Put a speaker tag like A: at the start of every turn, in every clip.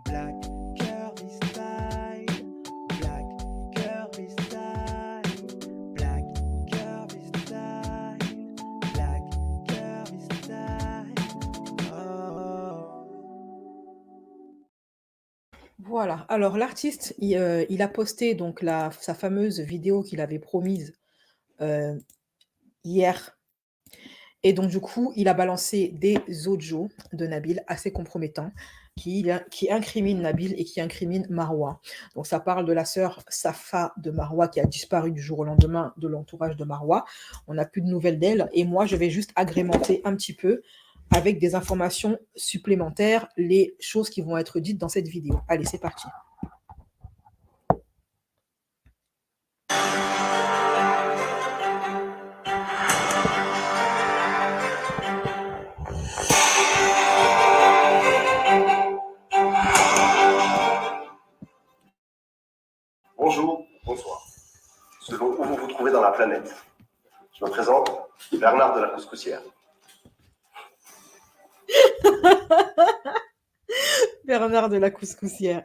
A: Black curvy style, black curvy style, black curvy style, black curvy style. Oh.
B: Voilà. Alors l'artiste, il a posté donc sa fameuse vidéo qu'il avait promise hier. Et donc du coup, il a balancé des audios de Nabil assez compromettants qui incriminent Nabil et qui incriminent Marwa. Donc ça parle de la sœur Safa de Marwa qui a disparu du jour au lendemain de l'entourage de Marwa. On n'a plus de nouvelles d'elle. Et moi, je vais juste agrémenter un petit peu avec des informations supplémentaires les choses qui vont être dites dans cette vidéo. Allez, c'est parti.
C: Bonjour, bonsoir. Selon où vous vous trouvez dans la planète, je me présente, Bernard de la Couscoussière.
B: Bernard de la Couscoussière.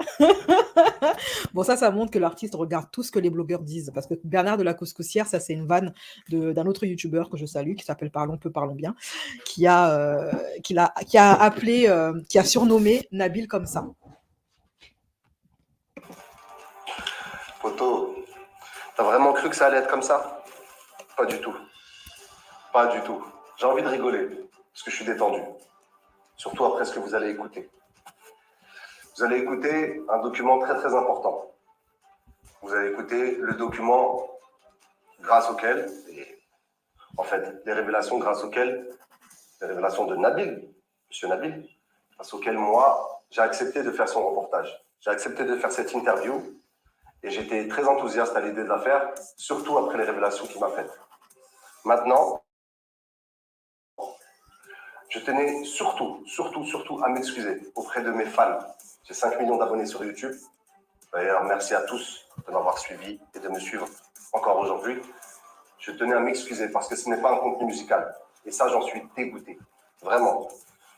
B: Bon, ça montre que l'artiste regarde tout ce que les blogueurs disent. Parce que Bernard de la Couscoussière, ça, c'est une vanne d'un autre youtubeur que je salue, qui s'appelle Parlons peu, parlons bien, qui a appelé, qui a surnommé Nabil comme ça.
C: Poto, t'as vraiment cru que ça allait être comme ça? Pas du tout. Pas du tout. J'ai envie de rigoler, parce que je suis détendu. Surtout après ce que vous allez écouter. Vous allez écouter un document très très important. Vous allez écouter le document grâce auquel, en fait, les révélations grâce auxquelles, les révélations de Nabil, monsieur Nabil, grâce auxquelles moi, j'ai accepté de faire son reportage. J'ai accepté de faire cette interview et j'étais très enthousiaste à l'idée de la faire, surtout après les révélations qu'il m'a faites. Maintenant, je tenais surtout à m'excuser auprès de mes fans. J'ai 5 millions d'abonnés sur YouTube. D'ailleurs, merci à tous de m'avoir suivi et de me suivre encore aujourd'hui. Je tenais à m'excuser parce que ce n'est pas un contenu musical. Et ça, j'en suis dégoûté. Vraiment.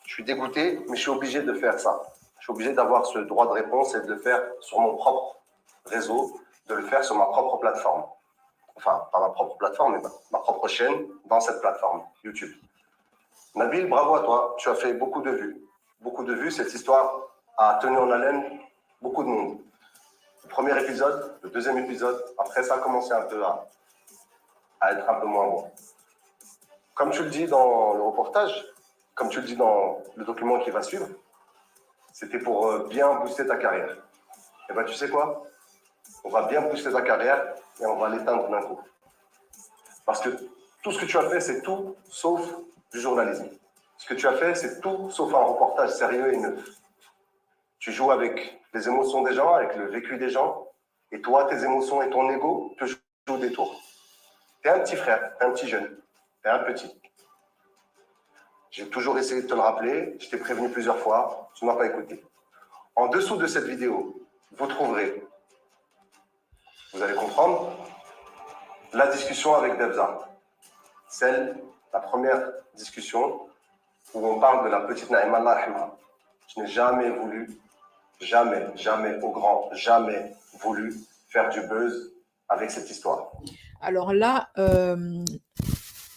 C: Je suis dégoûté, mais je suis obligé de faire ça. Je suis obligé d'avoir ce droit de réponse et de le faire sur mon propre réseau, de le faire sur ma propre plateforme. Enfin, pas ma propre plateforme, mais ma propre chaîne dans cette plateforme, YouTube. Nabil, bravo à toi. Tu as fait beaucoup de vues. Beaucoup de vues. Cette histoire a tenu en haleine beaucoup de monde. Le premier épisode, le deuxième épisode, après ça a commencé un peu à être un peu moins bon. Comme tu le dis dans le reportage, comme tu le dis dans le document qui va suivre, c'était pour bien booster ta carrière. Et bien tu sais quoi? On va bien booster ta carrière et on va l'éteindre d'un coup. Parce que tout ce que tu as fait, c'est tout sauf du journalisme. Ce que tu as fait, c'est tout sauf un reportage sérieux et neuf. Tu joues avec les émotions des gens, avec le vécu des gens, et toi, tes émotions et ton ego te jouent des tours. T'es un petit frère, t'es un petit jeune, t'es un petit. J'ai toujours essayé de te le rappeler, je t'ai prévenu plusieurs fois, tu ne m'as pas écouté. En dessous de cette vidéo, vous trouverez, vous allez comprendre, la discussion avec Devza. La première discussion où on parle de la petite Naïma Allah yarhamha. Je n'ai jamais voulu, jamais au grand, jamais voulu faire du buzz avec cette histoire.
B: Alors là,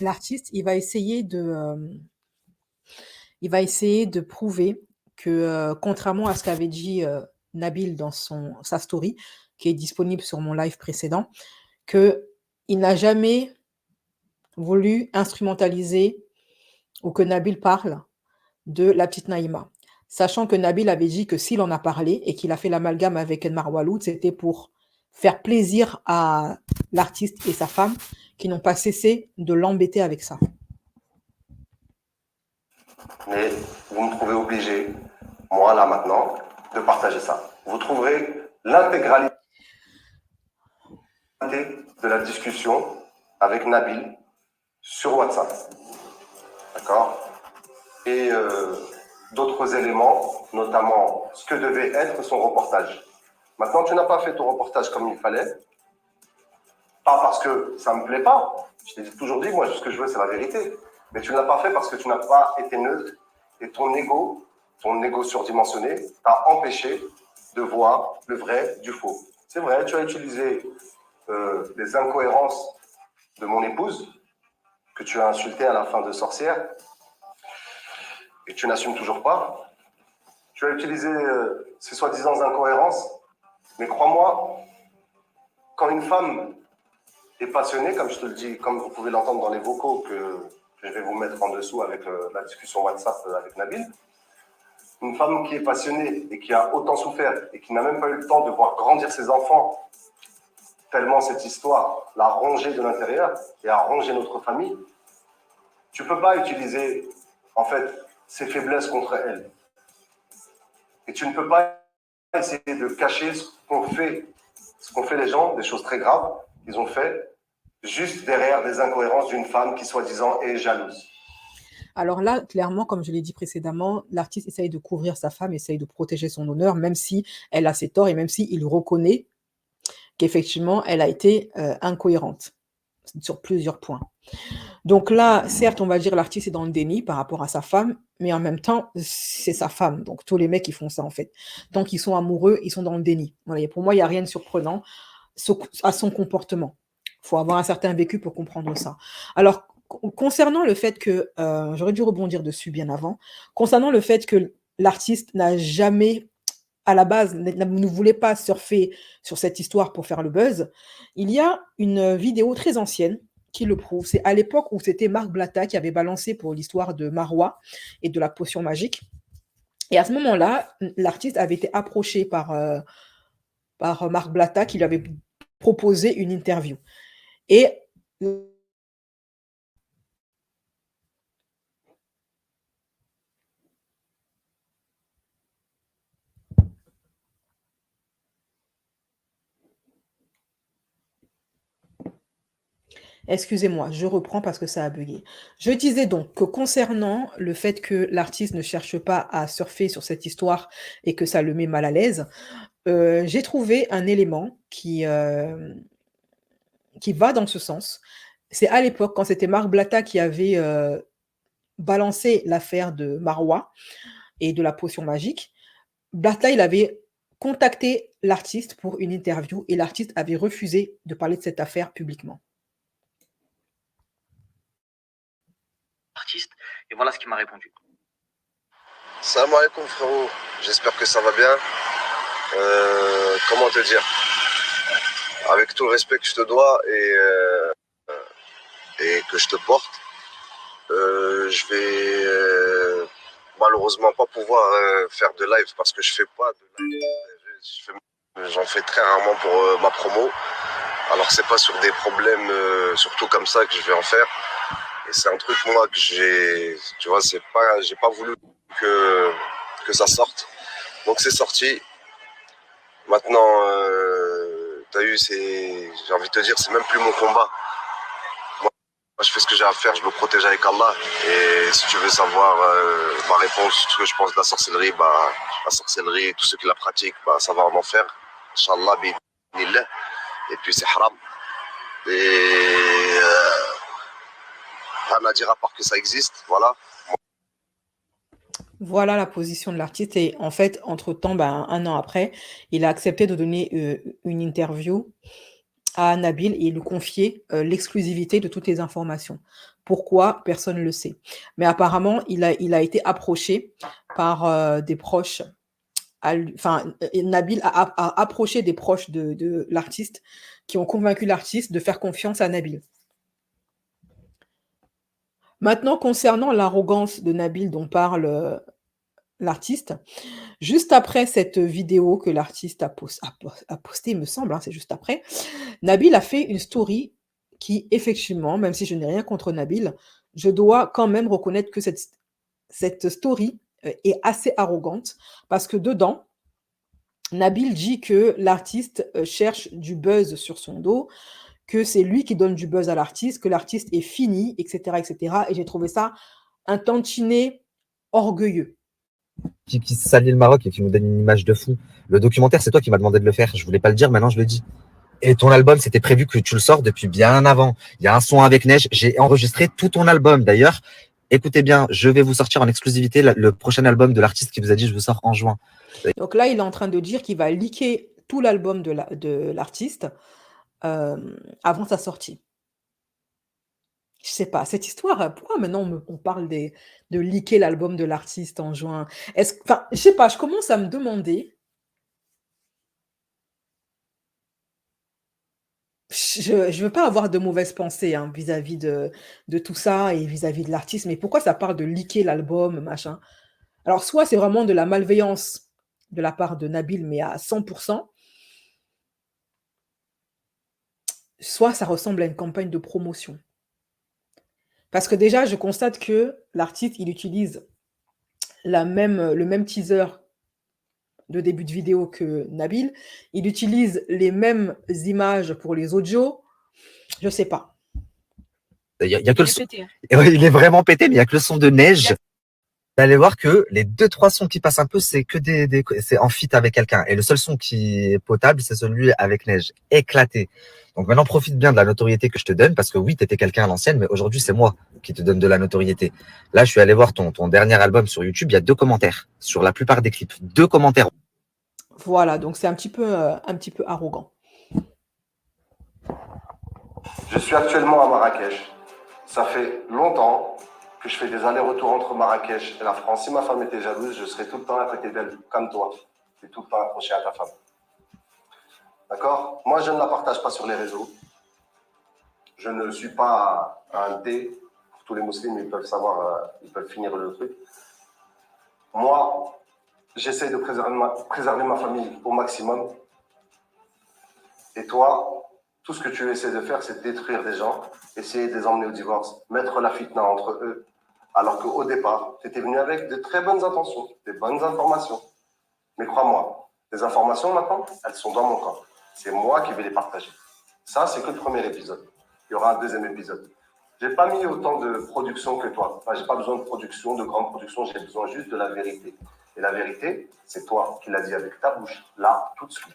B: l'artiste, il va essayer de prouver que, contrairement à ce qu'avait dit Nabil dans sa story, qui est disponible sur mon live précédent, qu'il n'a jamais voulu instrumentaliser ou que Nabil parle de la petite Naïma. Sachant que Nabil avait dit que s'il en a parlé et qu'il a fait l'amalgame avec Edmar Waloud, c'était pour faire plaisir à l'artiste et sa femme qui n'ont pas cessé de l'embêter avec ça.
C: Mais vous me trouvez obligé, moi là maintenant, de partager ça. Vous trouverez l'intégralité de la discussion avec Nabil sur WhatsApp. D'accord? Et d'autres éléments, notamment ce que devait être son reportage. Maintenant, tu n'as pas fait ton reportage comme il fallait. Pas parce que ça ne me plaît pas. Je t'ai toujours dit, moi, ce que je veux, c'est la vérité. Mais tu ne l'as pas fait parce que tu n'as pas été neutre et ton ego surdimensionné, t'a empêché de voir le vrai du faux. C'est vrai, tu as utilisé les incohérences de mon épouse, que tu as insulté à la fin de sorcière, et tu n'assumes toujours pas. Tu as utilisé ces soi-disant incohérences, mais crois-moi, quand une femme est passionnée, comme je te le dis, comme vous pouvez l'entendre dans les vocaux que je vais vous mettre en dessous avec la discussion WhatsApp avec Nabil, une femme qui est passionnée et qui a autant souffert et qui n'a même pas eu le temps de voir grandir ses enfants, tellement cette histoire l'a rongé de l'intérieur et a rongé notre famille, tu ne peux pas utiliser en fait ses faiblesses contre elle. Et tu ne peux pas essayer de cacher ce qu'ont fait les gens, des choses très graves qu'ils ont fait, juste derrière des incohérences d'une femme qui soi-disant est jalouse.
B: Alors là, clairement, comme je l'ai dit précédemment, l'artiste essaye de couvrir sa femme, essaye de protéger son honneur, même si elle a ses torts et même s'il reconnaît qu'effectivement, elle a été incohérente sur plusieurs points. Donc là, certes, on va dire l'artiste est dans le déni par rapport à sa femme, mais en même temps, c'est sa femme. Donc tous les mecs, ils font ça en fait. Tant qu'ils sont amoureux, ils sont dans le déni. Voilà, pour moi, il n'y a rien de surprenant à son comportement. Il faut avoir un certain vécu pour comprendre ça. Alors, concernant le fait que, j'aurais dû rebondir dessus bien avant, concernant le fait que l'artiste n'a jamais, à la base, ne voulait pas surfer sur cette histoire pour faire le buzz, il y a une vidéo très ancienne qui le prouve. C'est à l'époque où c'était Marc Blatta qui avait balancé pour l'histoire de Marois et de la potion magique. Et à ce moment-là, l'artiste avait été approché par Marc Blatta qui lui avait proposé une interview. Et excusez-moi, je reprends parce que ça a bugué. Je disais donc que concernant le fait que l'artiste ne cherche pas à surfer sur cette histoire et que ça le met mal à l'aise, j'ai trouvé un élément qui va dans ce sens. C'est à l'époque, quand c'était Marc Blatta qui avait balancé l'affaire de Marois et de la potion magique, Blatta, il avait contacté l'artiste pour une interview et l'artiste avait refusé de parler de cette affaire publiquement.
D: Et voilà ce qu'il m'a répondu.
C: Salam alaikum frérot, j'espère que ça va bien. Comment te dire? Avec tout le respect que je te dois et que je te porte, je vais malheureusement pas pouvoir faire de live parce que je fais pas de live. J'en fais très rarement pour ma promo. Alors c'est pas sur des problèmes surtout comme ça que je vais en faire. Et c'est un truc moi que tu vois, j'ai pas voulu que ça sorte. Donc c'est sorti. Maintenant, t'as eu, j'ai envie de te dire, c'est même plus mon combat. Moi, je fais ce que j'ai à faire, je me protège avec Allah. Et si tu veux savoir ma réponse, ce que je pense de la sorcellerie, la sorcellerie, tous ceux qui la pratiquent, ça va en enfer. Inch'Allah, bi'idhnillah. Et puis c'est haram. Et rien à dire à part que ça existe, voilà.
B: Voilà la position de l'artiste et en fait, entre-temps, un an après, il a accepté de donner une interview à Nabil et lui confier l'exclusivité de toutes les informations. Pourquoi? Personne ne le sait. Mais apparemment, il a été approché par des proches. Nabil a approché des proches de l'artiste qui ont convaincu l'artiste de faire confiance à Nabil. Maintenant, concernant l'arrogance de Nabil dont parle l'artiste, juste après cette vidéo que l'artiste a postée, il me semble, c'est juste après, Nabil a fait une story qui, effectivement, même si je n'ai rien contre Nabil, je dois quand même reconnaître que cette story est assez arrogante parce que dedans, Nabil dit que l'artiste cherche du buzz sur son dos, que c'est lui qui donne du buzz à l'artiste, que l'artiste est fini, etc., etc. Et j'ai trouvé ça un tantinet orgueilleux.
E: Qui salit le Maroc et qui nous donne une image de fou. Le documentaire, c'est toi qui m'as demandé de le faire. Je voulais pas le dire, maintenant je le dis.
D: Et ton album, c'était prévu que tu le sors depuis bien avant. Il y a un son avec Neige. J'ai enregistré tout ton album. D'ailleurs, écoutez bien, je vais vous sortir en exclusivité le prochain album de l'artiste qui vous a dit je vous sors en juin.
B: Donc là, il est en train de dire qu'il va leaker tout l'album de l'artiste avant sa sortie. Je sais pas, cette histoire, pourquoi maintenant on parle de leaker l'album de l'artiste en juin? Enfin, je sais pas, je commence à me demander. Je veux pas avoir de mauvaises pensées hein, vis-à-vis de tout ça et vis-à-vis de l'artiste, mais pourquoi ça parle de leaker l'album, machin? Alors, soit c'est vraiment de la malveillance de la part de Nabil, mais à 100%, soit ça ressemble à une campagne de promotion. Parce que déjà, je constate que l'artiste, il utilise le même teaser de début de vidéo que Nabil. Il utilise les mêmes images pour les audios. Je sais pas.
D: Il y a que le son. Il est vraiment pété, mais il y a que le son de Neige. Vous allez voir que les 2-3 sons qui passent un peu, c'est que c'est en feat avec quelqu'un. Et le seul son qui est potable, c'est celui avec Neige. Éclaté. Donc maintenant, profite bien de la notoriété que je te donne, parce que oui, tu étais quelqu'un à l'ancienne, mais aujourd'hui, c'est moi qui te donne de la notoriété. Là, je suis allé voir ton dernier album sur YouTube, il y a 2 commentaires sur la plupart des clips. 2 commentaires.
B: Voilà, donc c'est un petit peu arrogant.
C: Je suis actuellement à Marrakech. Ça fait longtemps que je fais des allers-retours entre Marrakech et la France. Si ma femme était jalouse, je serais tout le temps à côté d'elle, comme toi. Tu es tout le temps accroché à ta femme. D'accord? Moi, je ne la partage pas sur les réseaux. Je ne suis pas un dé. Pour tous les musulmans, ils peuvent savoir, ils peuvent finir le truc. Moi, j'essaie de préserver ma famille au maximum. Et toi, tout ce que tu essaies de faire, c'est de détruire des gens, essayer de les emmener au divorce, mettre la fitna entre eux. Alors qu'au départ, tu étais venu avec de très bonnes intentions, des bonnes informations. Mais crois-moi, les informations maintenant, elles sont dans mon corps. C'est moi qui vais les partager. Ça, c'est que le premier épisode. Il y aura un deuxième épisode. Je n'ai pas mis autant de production que toi. Enfin, je n'ai pas besoin de production, de grande production. J'ai besoin juste de la vérité. Et la vérité, c'est toi qui l'as dit avec ta bouche, là, tout de suite.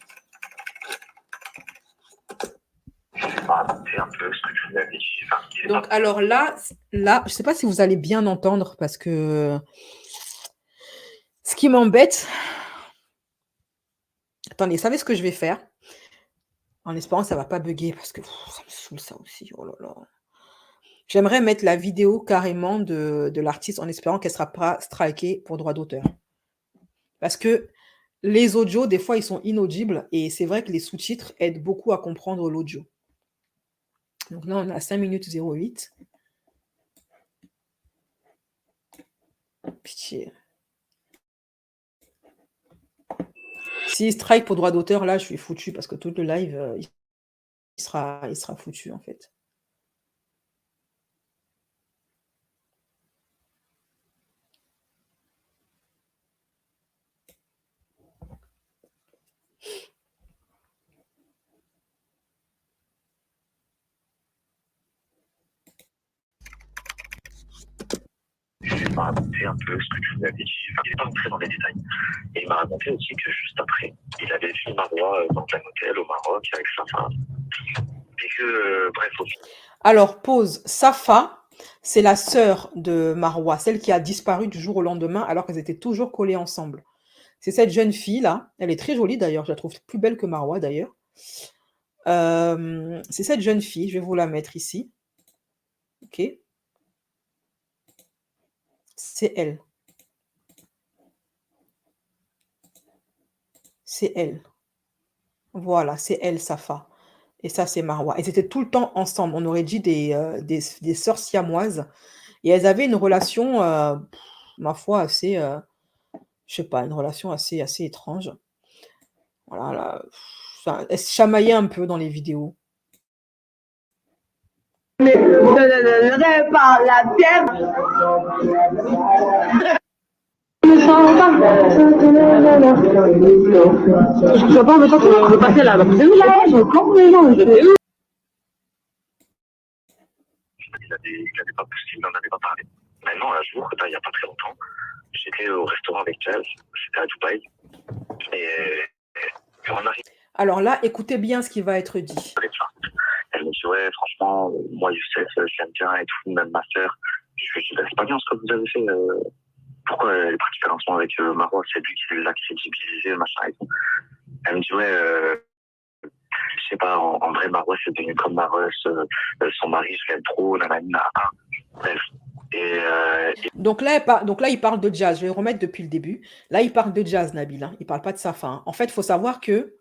C: Je vais raconter un peu ce que tu m'avais dit.
B: Donc, alors là, je ne sais pas si vous allez bien entendre parce que ce qui m'embête. Attendez, vous savez ce que je vais faire? En espérant que ça ne va pas bugger parce que ça me saoule ça aussi. Oh là là. J'aimerais mettre la vidéo carrément de l'artiste en espérant qu'elle ne sera pas strikée pour droit d'auteur. Parce que les audios, des fois, ils sont inaudibles et c'est vrai que les sous-titres aident beaucoup à comprendre l'audio. Donc là, on a 5 minutes 08. Pitié. Si strike pour droit d'auteur, là, je suis foutu parce que tout le live, il sera foutu en fait.
E: Je vais raconter un peu ce que tu m'avais dit. Enfin, il n'est pas rentré dans les détails. Et il m'a raconté aussi que juste après, il avait vu Marwa dans un hôtel au Maroc avec sa femme. Et que, bref, aussi.
B: Alors, pause. Safa, c'est la sœur de Marwa, celle qui a disparu du jour au lendemain alors qu'elles étaient toujours collées ensemble. C'est cette jeune fille-là. Elle est très jolie d'ailleurs. Je la trouve plus belle que Marwa d'ailleurs. C'est cette jeune fille. Je vais vous la mettre ici. Ok. C'est elle. C'est elle. Voilà, c'est elle, Safa. Et ça, c'est Marwa. Elles étaient tout le temps ensemble. On aurait dit des sœurs siamoises. Et elles avaient une relation, ma foi, assez, je sais pas, une relation assez étrange. Voilà, là, enfin, elles se chamaillaient un peu dans les vidéos.
F: Mais je ne donnerai pas la pierre. Je sais pas, mais quand on veut passer là, je comprends les gens,
E: Il n'avait pas poussé, il n'en avait pas parlé. Maintenant, un jour, il n'y a pas très longtemps, j'étais au restaurant avec Jazz, c'était à Dubaï, et on arrive.
B: Alors là, écoutez bien ce qui va être dit.
E: Elle me dit, ouais, franchement, moi, Youssef, je l'aime bien et tout, même ma sœur. Je lui dis, bah, c'est pas bien ce que vous avez fait. Pourquoi elle est partie faire un son avec Marois, c'est lui qui l'a crédibilisé, machin et tout. Elle me dit, ouais, je sais pas, en vrai, Marois, c'est devenu comme Marois, son mari, je l'aime trop, nanani, nanana. Bref.
B: Donc là, il parle de Jazz. Je vais remettre depuis le début. Là, il parle de Jazz, Nabil. Hein. Il parle pas de sa fin. En fait, il faut savoir que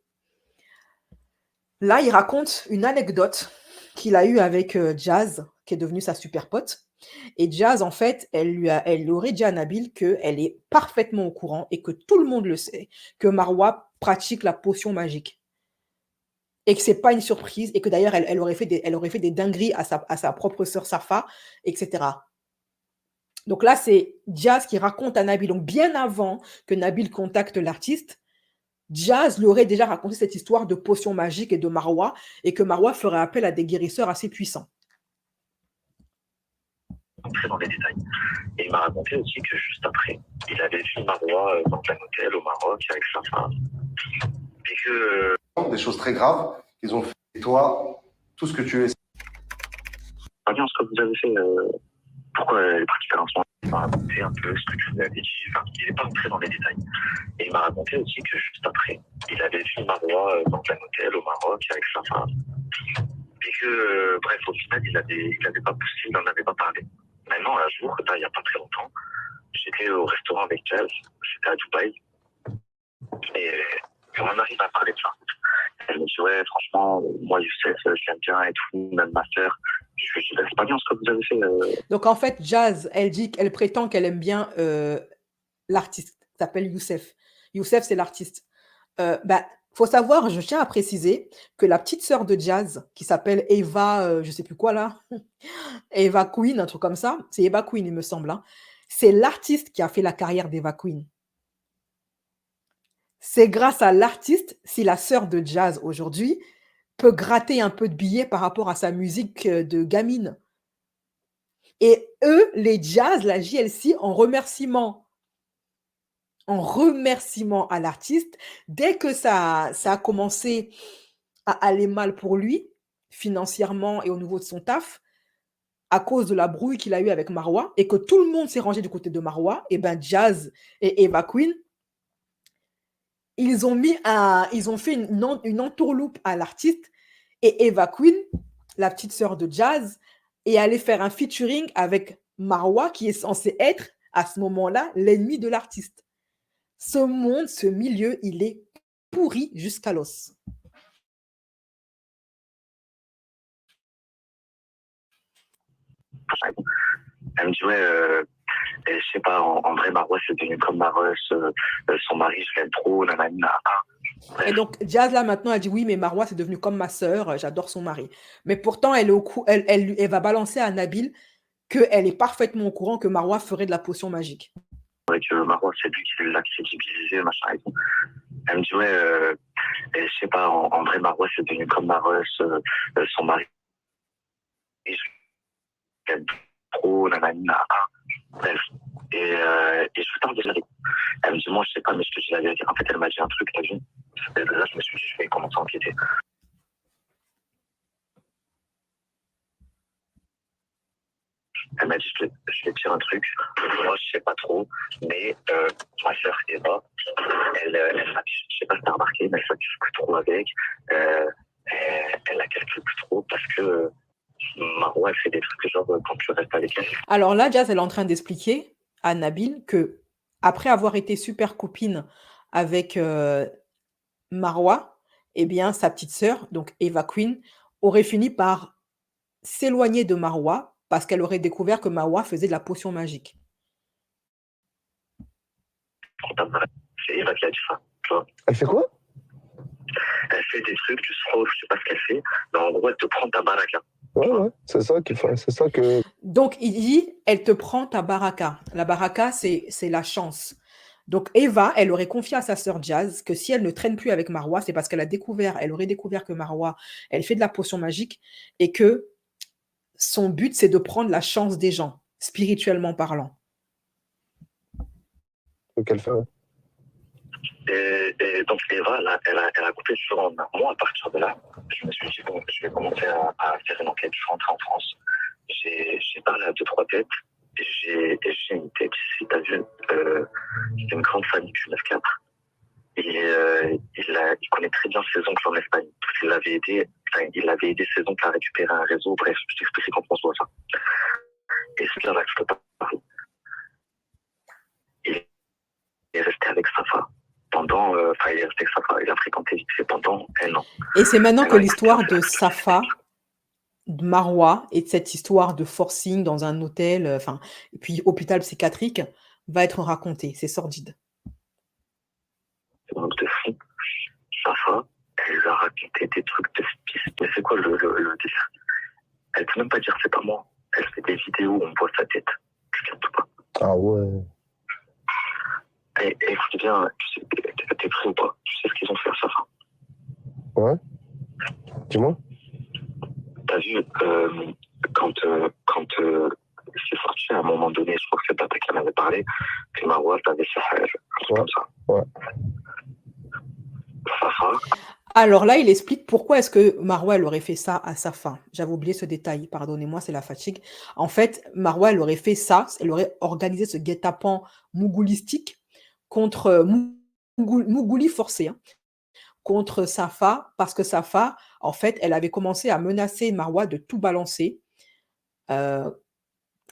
B: là, il raconte une anecdote qu'il a eue avec Jazz, qui est devenue sa super pote. Et Jazz, en fait, elle aurait dit à Nabil qu'elle est parfaitement au courant et que tout le monde le sait, que Marois pratique la potion magique. Et que c'est pas une surprise, et que d'ailleurs, elle aurait fait des dingueries à sa propre sœur Safa, etc. Donc là, c'est Jazz qui raconte à Nabil. Donc bien avant que Nabil contacte l'artiste, Jazz lui aurait déjà raconté cette histoire de potion magique et de Marois, et que Marois ferait appel à des guérisseurs assez puissants.
E: Entrer dans les détails. Et il m'a raconté aussi que juste après, il avait vu Marois dans un hôtel au Maroc avec sa femme. Et que...
C: Des choses très graves qu'ils ont fait. Et toi, tout ce que tu es.
E: Pas bien ce que vous avez fait. Pourquoi elle est partie faire un son? Il m'a raconté un peu ce que tu lui avais dit. Enfin, il n'est pas entré dans les détails. Et il m'a raconté aussi que juste après, il avait vu Marois dans un hôtel au Maroc avec sa femme. Et que, bref, au final, il avait pas poussé, il n'en avait pas parlé. Maintenant, un jour, il n'y a pas très longtemps, j'étais au restaurant avec Jazz, c'était à Dubaï, et on arrive à parler de ça. Elle me dit, ouais, franchement, moi, Youssef, je l'aime bien et tout, même ma sœur. Je lui dis, bah, c'est pas bien ce que vous avez fait.
B: Donc en fait, Jazz, elle prétend qu'elle aime bien l'artiste, qui s'appelle Youssef. Youssef, c'est l'artiste. Faut savoir, je tiens à préciser que la petite sœur de Jazz, qui s'appelle Eva, je sais plus quoi là, Eva Queen, un truc comme ça, c'est Eva Queen, il me semble. Hein. C'est l'artiste qui a fait la carrière d'Eva Queen. C'est grâce à l'artiste si la sœur de Jazz aujourd'hui peut gratter un peu de billets par rapport à sa musique de gamine. Et eux, les Jazz, la JLC, en remerciement à l'artiste, dès que ça a commencé à aller mal pour lui, financièrement et au niveau de son taf, à cause de la brouille qu'il a eue avec Marois, et que tout le monde s'est rangé du côté de Marois, et ben Jazz et Eva Queen, ils ont fait une entourloupe à l'artiste, et Eva Queen, la petite sœur de Jazz, est allée faire un featuring avec Marois, qui est censé être, à ce moment-là, l'ennemi de l'artiste. Ce monde, ce milieu, il est pourri jusqu'à l'os.
E: Elle me dit, ouais, je sais pas, en vrai, Marois, c'est devenu comme Marois, son mari, je l'aime trop, nanani, nanana.
B: Et donc, Jazz, là, maintenant, elle dit, oui, mais Marois, c'est devenu comme ma sœur, j'adore son mari. Mais pourtant, elle va balancer à Nabil qu'elle est parfaitement au courant que Marois ferait de la potion magique.
E: Ouais, que Marois, c'est lui qui l'a crédibilisé, machin et tout. Elle me dit, ouais, je sais pas, en vrai, Marois, c'est devenu comme Marois, son mari, je l'aime trop, nanani, nanana. Bref. Et je lui parle de la vérité. Elle me dit, moi, je sais pas, mais je te dis la vérité. En fait, elle m'a dit un truc, t'as vu? Là, je me suis dit, je vais commencer à enquêter. Elle m'a dit, je vais te dire un truc. Moi, je sais pas trop, mais ma sœur Eva, elle s'affiche, je sais pas si t'as remarqué, mais elle s'affiche plus trop avec. Elle la calcule plus trop parce que Marois, elle fait des trucs genre quand tu restes avec elle.
B: Alors là, Jazz, elle est en train d'expliquer à Nabil que après avoir été super copine avec Marois, eh bien, sa petite sœur, donc Eva Queen, aurait fini par s'éloigner de Marois parce qu'elle aurait découvert que Marois faisait de la potion magique.
E: C'est Eva qui a dit ça, tu vois.
G: Elle fait quoi?
E: Elle fait des trucs, tu sais, je sais pas ce qu'elle fait, mais en gros, elle te prend ta baraka.
G: Ouais, c'est ça qu'il faut, c'est ça que.
B: Donc, il dit, elle te prend ta baraka. La baraka, c'est la chance. Donc, Eva, elle aurait confié à sa sœur Jazz que si elle ne traîne plus avec Marois, c'est parce elle aurait découvert que Marois, elle fait de la potion magique et que son but, c'est de prendre la chance des gens, spirituellement parlant.
G: Qu'elle fait, ouais.
E: Et donc Eva, là, elle a coupé le feu en un mois. À partir de là, je me suis dit, bon, je vais commencer à faire une enquête. Je suis rentré en France. J'ai parlé à 2-3 têtes. Et j'ai une tête ici, t'as vu, c'est une grande famille du 9-4. Et il connaît très bien ses oncles en Espagne. Parce qu'il il avait aidé ses oncles à récupérer un réseau. Bref, je t'explique quand on se voit ça. Et ce gars-là, je peux pas parler. Il est resté avec Safa pendant, il est resté avec Safa, il a fréquenté vite fait pendant 1 an.
B: Et c'est maintenant que l'histoire de Safa, de Marwa et de cette histoire de forcing dans un hôtel, et puis hôpital psychiatrique, va être racontée. C'est sordide.
E: Donc de fou, Safa, elle lui a raconté des trucs de piste. Mais c'est quoi le délire? Elle peut même pas dire c'est pas moi. Elle fait des vidéos où on voit sa tête. Tu captes pas.
G: Ah ouais.
E: Et écoute bien, tu sais, t'es prêt ou pas? Tu sais ce qu'ils ont fait à Safa?
G: Ouais. Dis-moi.
E: T'as vu, quand c'est sorti à un moment donné, je crois que c'est Tata qui en avait parlé, que Marwa t'avait fait un truc comme ça.
G: Ouais.
E: Safa.
B: Alors là, il explique pourquoi est-ce que Marwa elle aurait fait ça à Safa. J'avais oublié ce détail, pardonnez-moi, c'est la fatigue. En fait, Marwa elle aurait fait ça, elle aurait organisé ce guet-apens mougoulistique contre Mougouli forcé, contre Safa, parce que Safa, en fait, elle avait commencé à menacer Marwa de tout balancer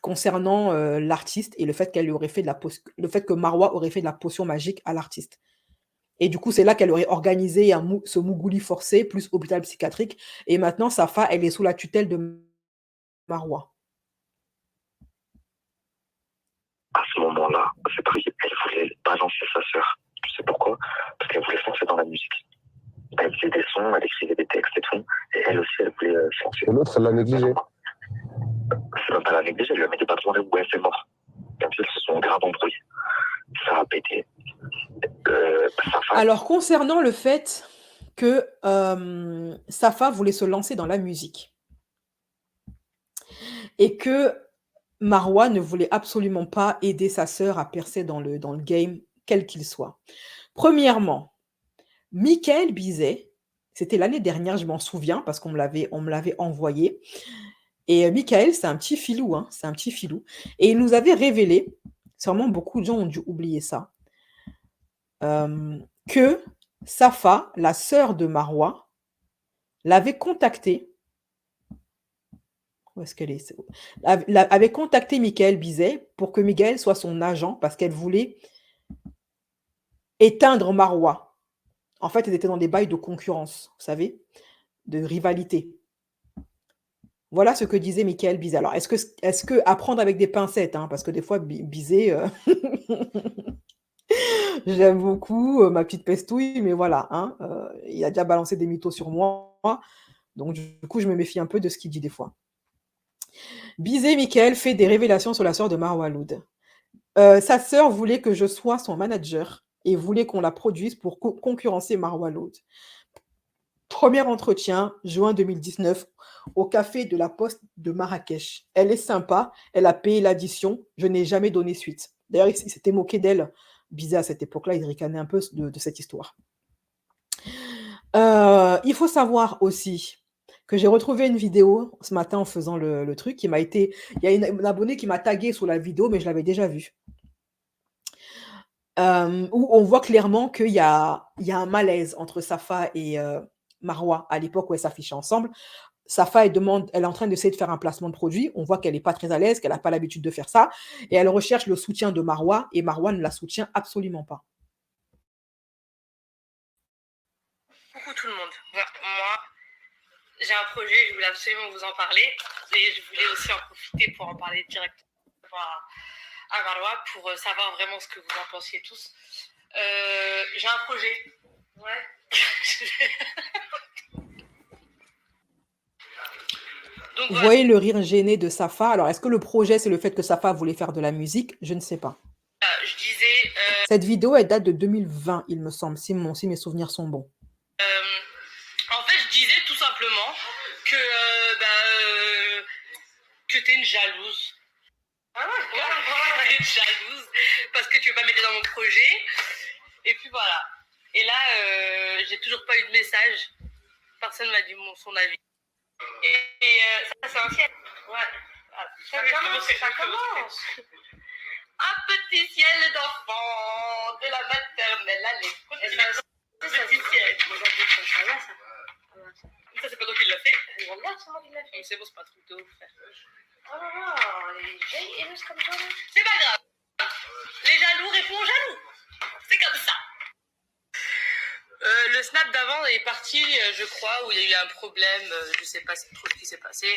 B: concernant l'artiste et le fait qu'elle aurait fait le fait que Marwa aurait fait de la potion magique à l'artiste. Et du coup, c'est là qu'elle aurait organisé ce Mougouli forcé, plus hôpital psychiatrique. Et maintenant, Safa, elle est sous la tutelle de Marwa.
E: À ce moment-là, c'est pareil, elle voulait balancer sa sœur. Tu sais pourquoi? Parce qu'elle voulait se lancer dans la musique. Elle faisait des sons, elle écrivait des textes et tout. Et elle aussi, elle voulait se lancer.
G: Et l'autre, elle l'a négligé.
E: C'est même pas la négligée, elle lui a mis des bâtons dans les roues, elle s'est morte. Comme si elles se sont grave embrouillées. Ça a pété.
B: Alors, concernant le fait que Safa voulait se lancer dans la musique et que Marwa ne voulait absolument pas aider sa sœur à percer dans le game, quel qu'il soit. Premièrement, Michael Bizet, c'était l'année dernière, je m'en souviens, parce qu'on me l'avait envoyé. Et Michael, c'est un petit filou, c'est un petit filou. Et il nous avait révélé, sûrement beaucoup de gens ont dû oublier ça, que Safa, la sœur de Marwa, l'avait contacté. Où est-ce qu'elle est? Avait contacté Michael Bizet pour que Michael soit son agent parce qu'elle voulait éteindre Marwa. En fait, elle était dans des bails de concurrence, vous savez, de rivalité. Voilà ce que disait Michael Bizet. Alors, est-ce que à prendre avec des pincettes, parce que des fois, Bizet, j'aime beaucoup, ma petite pestouille, mais voilà, il a déjà balancé des mythos sur moi, donc du coup, je me méfie un peu de ce qu'il dit des fois. Bizet Michael fait des révélations sur la sœur de Marwa Loud. Sa sœur voulait que je sois son manager et voulait qu'on la produise pour concurrencer Marwa Loud. Premier entretien, juin 2019, au café de la Poste de Marrakech. Elle est sympa, elle a payé l'addition, je n'ai jamais donné suite. D'ailleurs, il s'était moqué d'elle, Bizet à cette époque-là, il ricanait un peu de cette histoire. Il faut savoir aussi que j'ai retrouvé une vidéo ce matin en faisant le truc. Il y a une abonnée qui m'a tagué sur la vidéo, mais je l'avais déjà vue. Où on voit clairement qu'il y a un malaise entre Safa et Marwa à l'époque où elles s'affichaient ensemble. Safa, elle est en train d'essayer de faire un placement de produit. On voit qu'elle n'est pas très à l'aise, qu'elle n'a pas l'habitude de faire ça. Et elle recherche le soutien de Marwa et Marwa ne la soutient absolument pas.
H: Coucou tout le monde. Moi, j'ai un projet, je voulais absolument vous en parler. Et je voulais aussi en profiter pour en parler directement à Marwa pour savoir vraiment ce que vous en pensiez tous. J'ai un projet. Ouais. Donc,
B: vous voyez le rire gêné de Safa. Alors, est-ce que le projet, c'est le fait que Safa voulait faire de la musique? Je ne sais pas.
H: Je disais...
B: Cette vidéo, elle date de 2020, il me semble, si mes souvenirs sont bons.
H: En fait, je disais tout simplement que t'es une jalouse. Ah ouais, jalouse parce que tu veux pas m'aider dans mon projet. Et puis voilà. Et là, j'ai toujours pas eu de message. Personne m'a dit son avis. Et ça, c'est ancien. Ouais. Ça commence. Un petit ciel d'enfant, de la maternelle à l'école. Petit ciel. Ça, c'est pas toi qui l'a fait. Regarde, c'est moi qui l'a fait. C'est bon, c'est pas un truc de ouf, frère. Oh là là, les vieilles haineuses comme toi. C'est pas grave. Les jaloux répondent jaloux. C'est comme ça. Le snap d'avant est parti, je crois, où il y a eu un problème. Je sais pas trop ce qui s'est passé.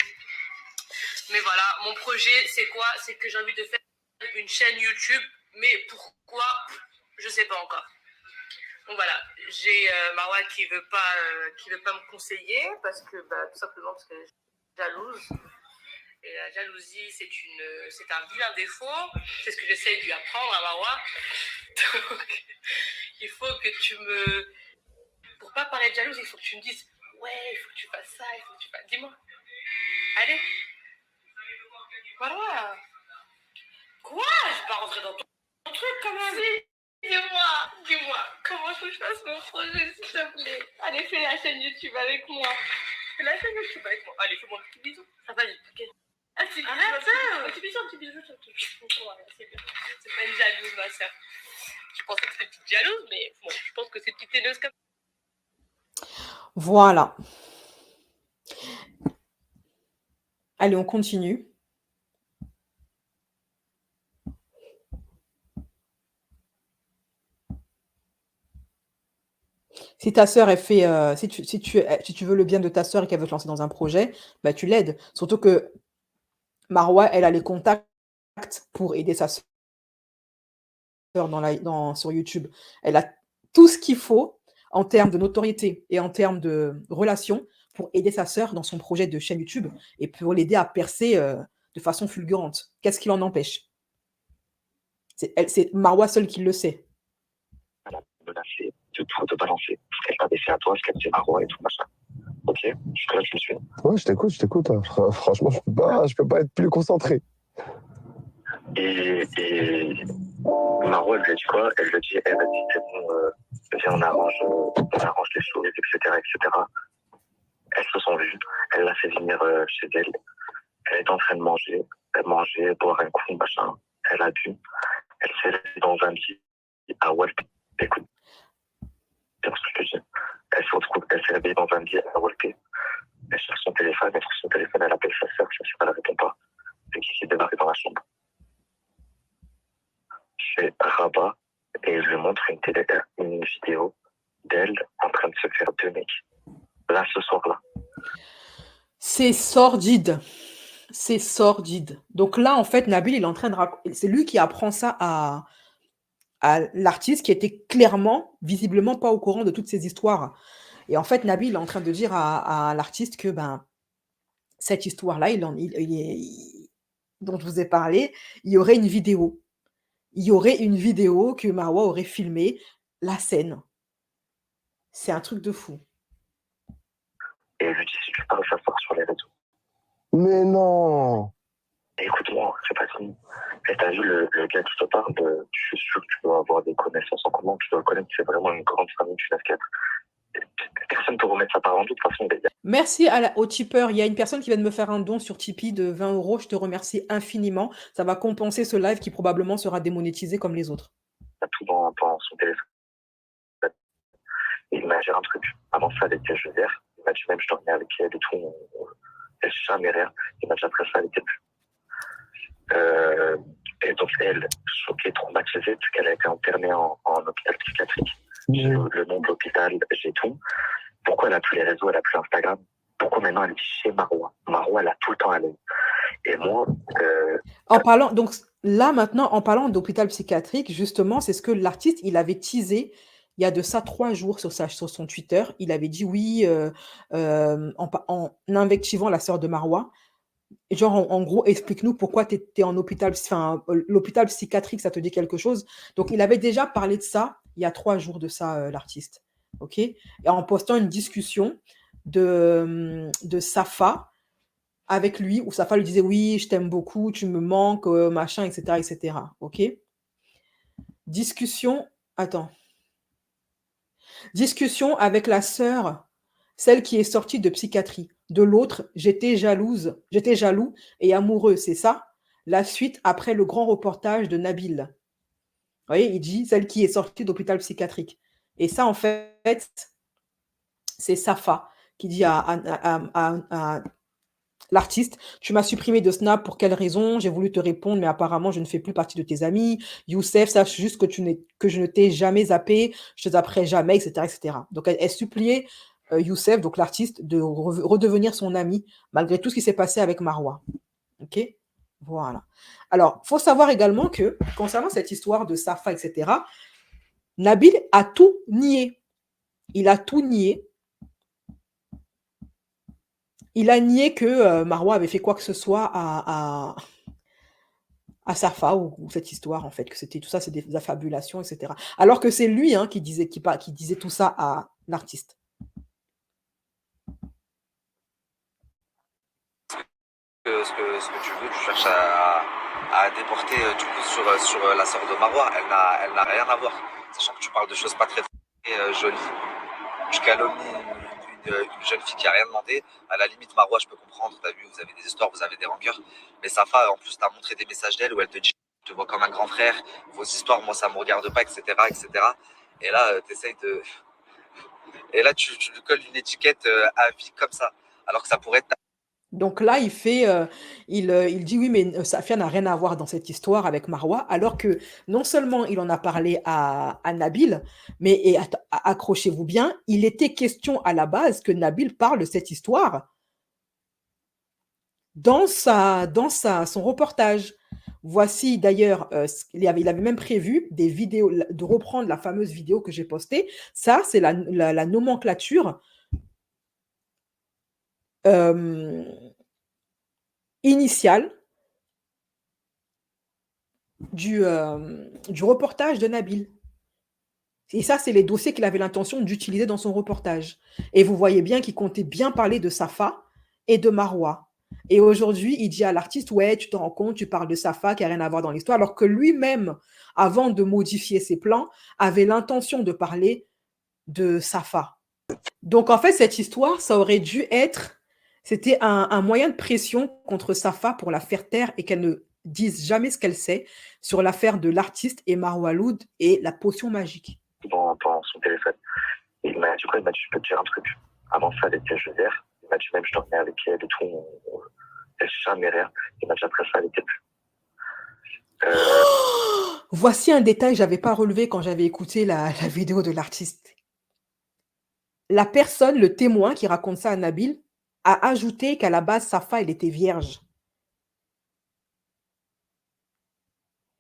H: Mais voilà, mon projet, c'est quoi? C'est que j'ai envie de faire une chaîne YouTube. Mais pourquoi? Je sais pas encore. Donc voilà, j'ai Marwa qui veut pas me conseiller parce que tout simplement parce qu'elle est jalouse. Et la jalousie, c'est un vilain défaut. C'est ce que j'essaie de lui apprendre à Marwa. Donc, il faut que pour pas parler de jalouse, il faut que tu me dises ouais, il faut que tu fasses ça, il faut que tu fasses. Dis-moi. Allez. Marwa. Quoi? Je vais pas rentrer dans ton truc quand même. Si. Dis-moi, comment faut que je fasse mon projet, s'il te plaît? Allez, fais la chaîne YouTube avec moi. Fais la chaîne YouTube avec moi. Allez, fais-moi un petit bisou. Ça va, ok. Ah, si, arrête, un petit bisou. C'est bien. C'est pas une jalouse, ma soeur. Je pensais que c'était une petite jalouse, mais bon, je pense que c'est une petite haineuse comme ça.
B: Voilà. Allez, on continue. Si ta sœur, elle fait, si tu veux le bien de ta sœur et qu'elle veut te lancer dans un projet, bah, tu l'aides. Surtout que Marwa, elle a les contacts pour aider sa sœur sur YouTube. Elle a tout ce qu'il faut en termes de notoriété et en termes de relations pour aider sa sœur dans son projet de chaîne YouTube et pour l'aider à percer de façon fulgurante. Qu'est-ce qui l'en empêche? C'est Marwa seule qui le sait.
E: Elle a menacé de tout te balancer. Ce qu'elle t'avait fait à toi, ce qu'elle fait Marwa et tout machin. Ok, jusque-là, tu me suis.
G: Ouais, je t'écoute. Hein. Franchement, je peux pas être plus concentré.
E: Et Marwa, elle lui a dit quoi? Elle lui a dit, vas-y, c'est bon, viens, on arrange les choses, etc., etc. Elles se sont vues, elle l'a fait venir chez elle. Elle est en train de manger, elle mangeait, boire un coup, machin. Elle a bu. Elle s'est réveillée dans un lit à Walpé. Écoute, c'est ce que je dis. Elle s'est réveillée dans un lit à Walpé. Elle cherche son téléphone, elle trouve son téléphone, elle appelle sa sœur, elle ne répond pas. C'est qui débarque dans la chambre. Je fais rabat et je lui montre une vidéo d'elle en train de se faire deux mecs. Là, ce soir-là.
B: C'est sordide. C'est sordide. Donc là, en fait, Nabil, il est en train de raconter. C'est lui qui apprend ça à l'artiste qui était clairement, visiblement pas au courant de toutes ces histoires. Et en fait, Nabil est en train de dire à l'artiste que cette histoire-là, dont je vous ai parlé, il y aurait une vidéo. Il y aurait une vidéo que Marwa aurait filmé la scène. C'est un truc de fou.
E: Et je lui dis, si tu parles, ça sort sur les réseaux.
G: Mais non!
E: Écoute-moi, c'est pas fini. Et t'as vu le gars qui te parle, je suis sûr que tu dois avoir des connaissances en commun, tu dois le connaître, c'est vraiment une grande famille du 9-4. Personne ne peut remettre ça par en doute, de toute façon.
B: Merci au tipeur. Il y a une personne qui vient de me faire un don sur Tipeee de 20 €. Je te remercie infiniment. Ça va compenser ce live qui probablement sera démonétisé comme les autres.
E: Il a tout dans son téléphone. Et il m'a dit un truc. Avant ça, elle était jeudère. Il m'a dit même, je dormais avec elle et tout. Elle jamais rien. Il m'a dit après ça, elle était plus. Et donc, elle, choquée, traumatisée, puisqu'elle a été internée en hôpital psychiatrique. J'ai le nom de l'hôpital, j'ai tout. Pourquoi elle n'a plus les réseaux, elle n'a plus Instagram? Pourquoi maintenant elle est chez Marwa? Marwa, elle a tout le temps à l'aise. Et moi...
B: En parlant d'hôpital psychiatrique, justement, c'est ce que l'artiste, il avait teasé il y a de ça 3 jours sur son Twitter. Il avait dit oui, en invectivant la sœur de Marwa. Genre, en gros, explique-nous pourquoi tu es en hôpital, l'hôpital psychiatrique, ça te dit quelque chose. Donc, il avait déjà parlé de ça il y a 3 jours de ça, l'artiste. OK? Et en postant une discussion de Safa avec lui, où Safa lui disait oui, je t'aime beaucoup, tu me manques, machin, etc., etc. OK? Discussion. Attends. Discussion avec la sœur, celle qui est sortie de psychiatrie. De l'autre, j'étais jaloux et amoureux, c'est ça? La suite après le grand reportage de Nabil. Vous voyez, il dit celle qui est sortie d'hôpital psychiatrique. Et ça, en fait, c'est Safa qui dit à l'artiste, tu m'as supprimé de Snap, pour quelle raison? J'ai voulu te répondre, mais apparemment, je ne fais plus partie de tes amis. Youssef, sache juste que je ne t'ai jamais zappé, je te zapperai jamais, etc., etc. Donc, elle suppliait Youssef, donc l'artiste, de redevenir son ami, malgré tout ce qui s'est passé avec Marwa. OK? Voilà. Alors, il faut savoir également que, concernant cette histoire de Safa, etc., Nabil a tout nié. Il a tout nié. Il a nié que Marwa avait fait quoi que ce soit à Safa ou cette histoire, en fait, que c'était tout ça, c'est des affabulations, etc. Alors que c'est lui qui disait tout ça à l'artiste.
D: Ce que tu veux, tu cherches à déporter du coup sur la sœur de Marwa. Elle n'a rien à voir. Sachant que tu parles de choses pas très jolies. Tu calomnies une jeune fille qui a rien demandé. À la limite, Marwa, je peux comprendre. T'as vu, vous avez des histoires, vous avez des rancœurs. Mais Safa, en plus, t'as montré des messages d'elle où elle te dit, je te vois comme un grand frère. Vos histoires, moi, ça me regarde pas, etc., etc. Et là, t'essayes de. Et là, tu lui colles une étiquette à vie comme ça. Alors que ça pourrait être.
B: Donc là, il dit oui, mais Safia n'a rien à voir dans cette histoire avec Marwa, alors que non seulement il en a parlé à Nabil, mais accrochez-vous bien, il était question à la base que Nabil parle de cette histoire dans son reportage. Voici d'ailleurs, il avait même prévu des vidéos, de reprendre la fameuse vidéo que j'ai postée. Ça, c'est la nomenclature initiale du reportage de Nabil. Et ça, c'est les dossiers qu'il avait l'intention d'utiliser dans son reportage. Et vous voyez bien qu'il comptait bien parler de Safa et de Marwa. Et aujourd'hui, il dit à l'artiste, ouais, tu te rends compte, tu parles de Safa qui n'a rien à voir dans l'histoire, alors que lui-même, avant de modifier ses plans, avait l'intention de parler de Safa. Donc, en fait, cette histoire, ça aurait dû être, c'était un moyen de pression contre Safa pour la faire taire et qu'elle ne dise jamais ce qu'elle sait sur l'affaire de l'artiste et Marwa Loud et la potion magique.
E: Dans son téléphone. Et il m'a dit, je peux te dire un truc. Avant ça, elle était Josère. Il m'a dit, même je dormais avec elle et tout. Elle jamais rien. Il m'a dit, après ça, elle était plus.
B: Voici un détail que je n'avais pas relevé quand j'avais écouté la vidéo de l'artiste. La personne, le témoin qui raconte ça à Nabil, a ajouté qu'à la base, Safa, elle était vierge.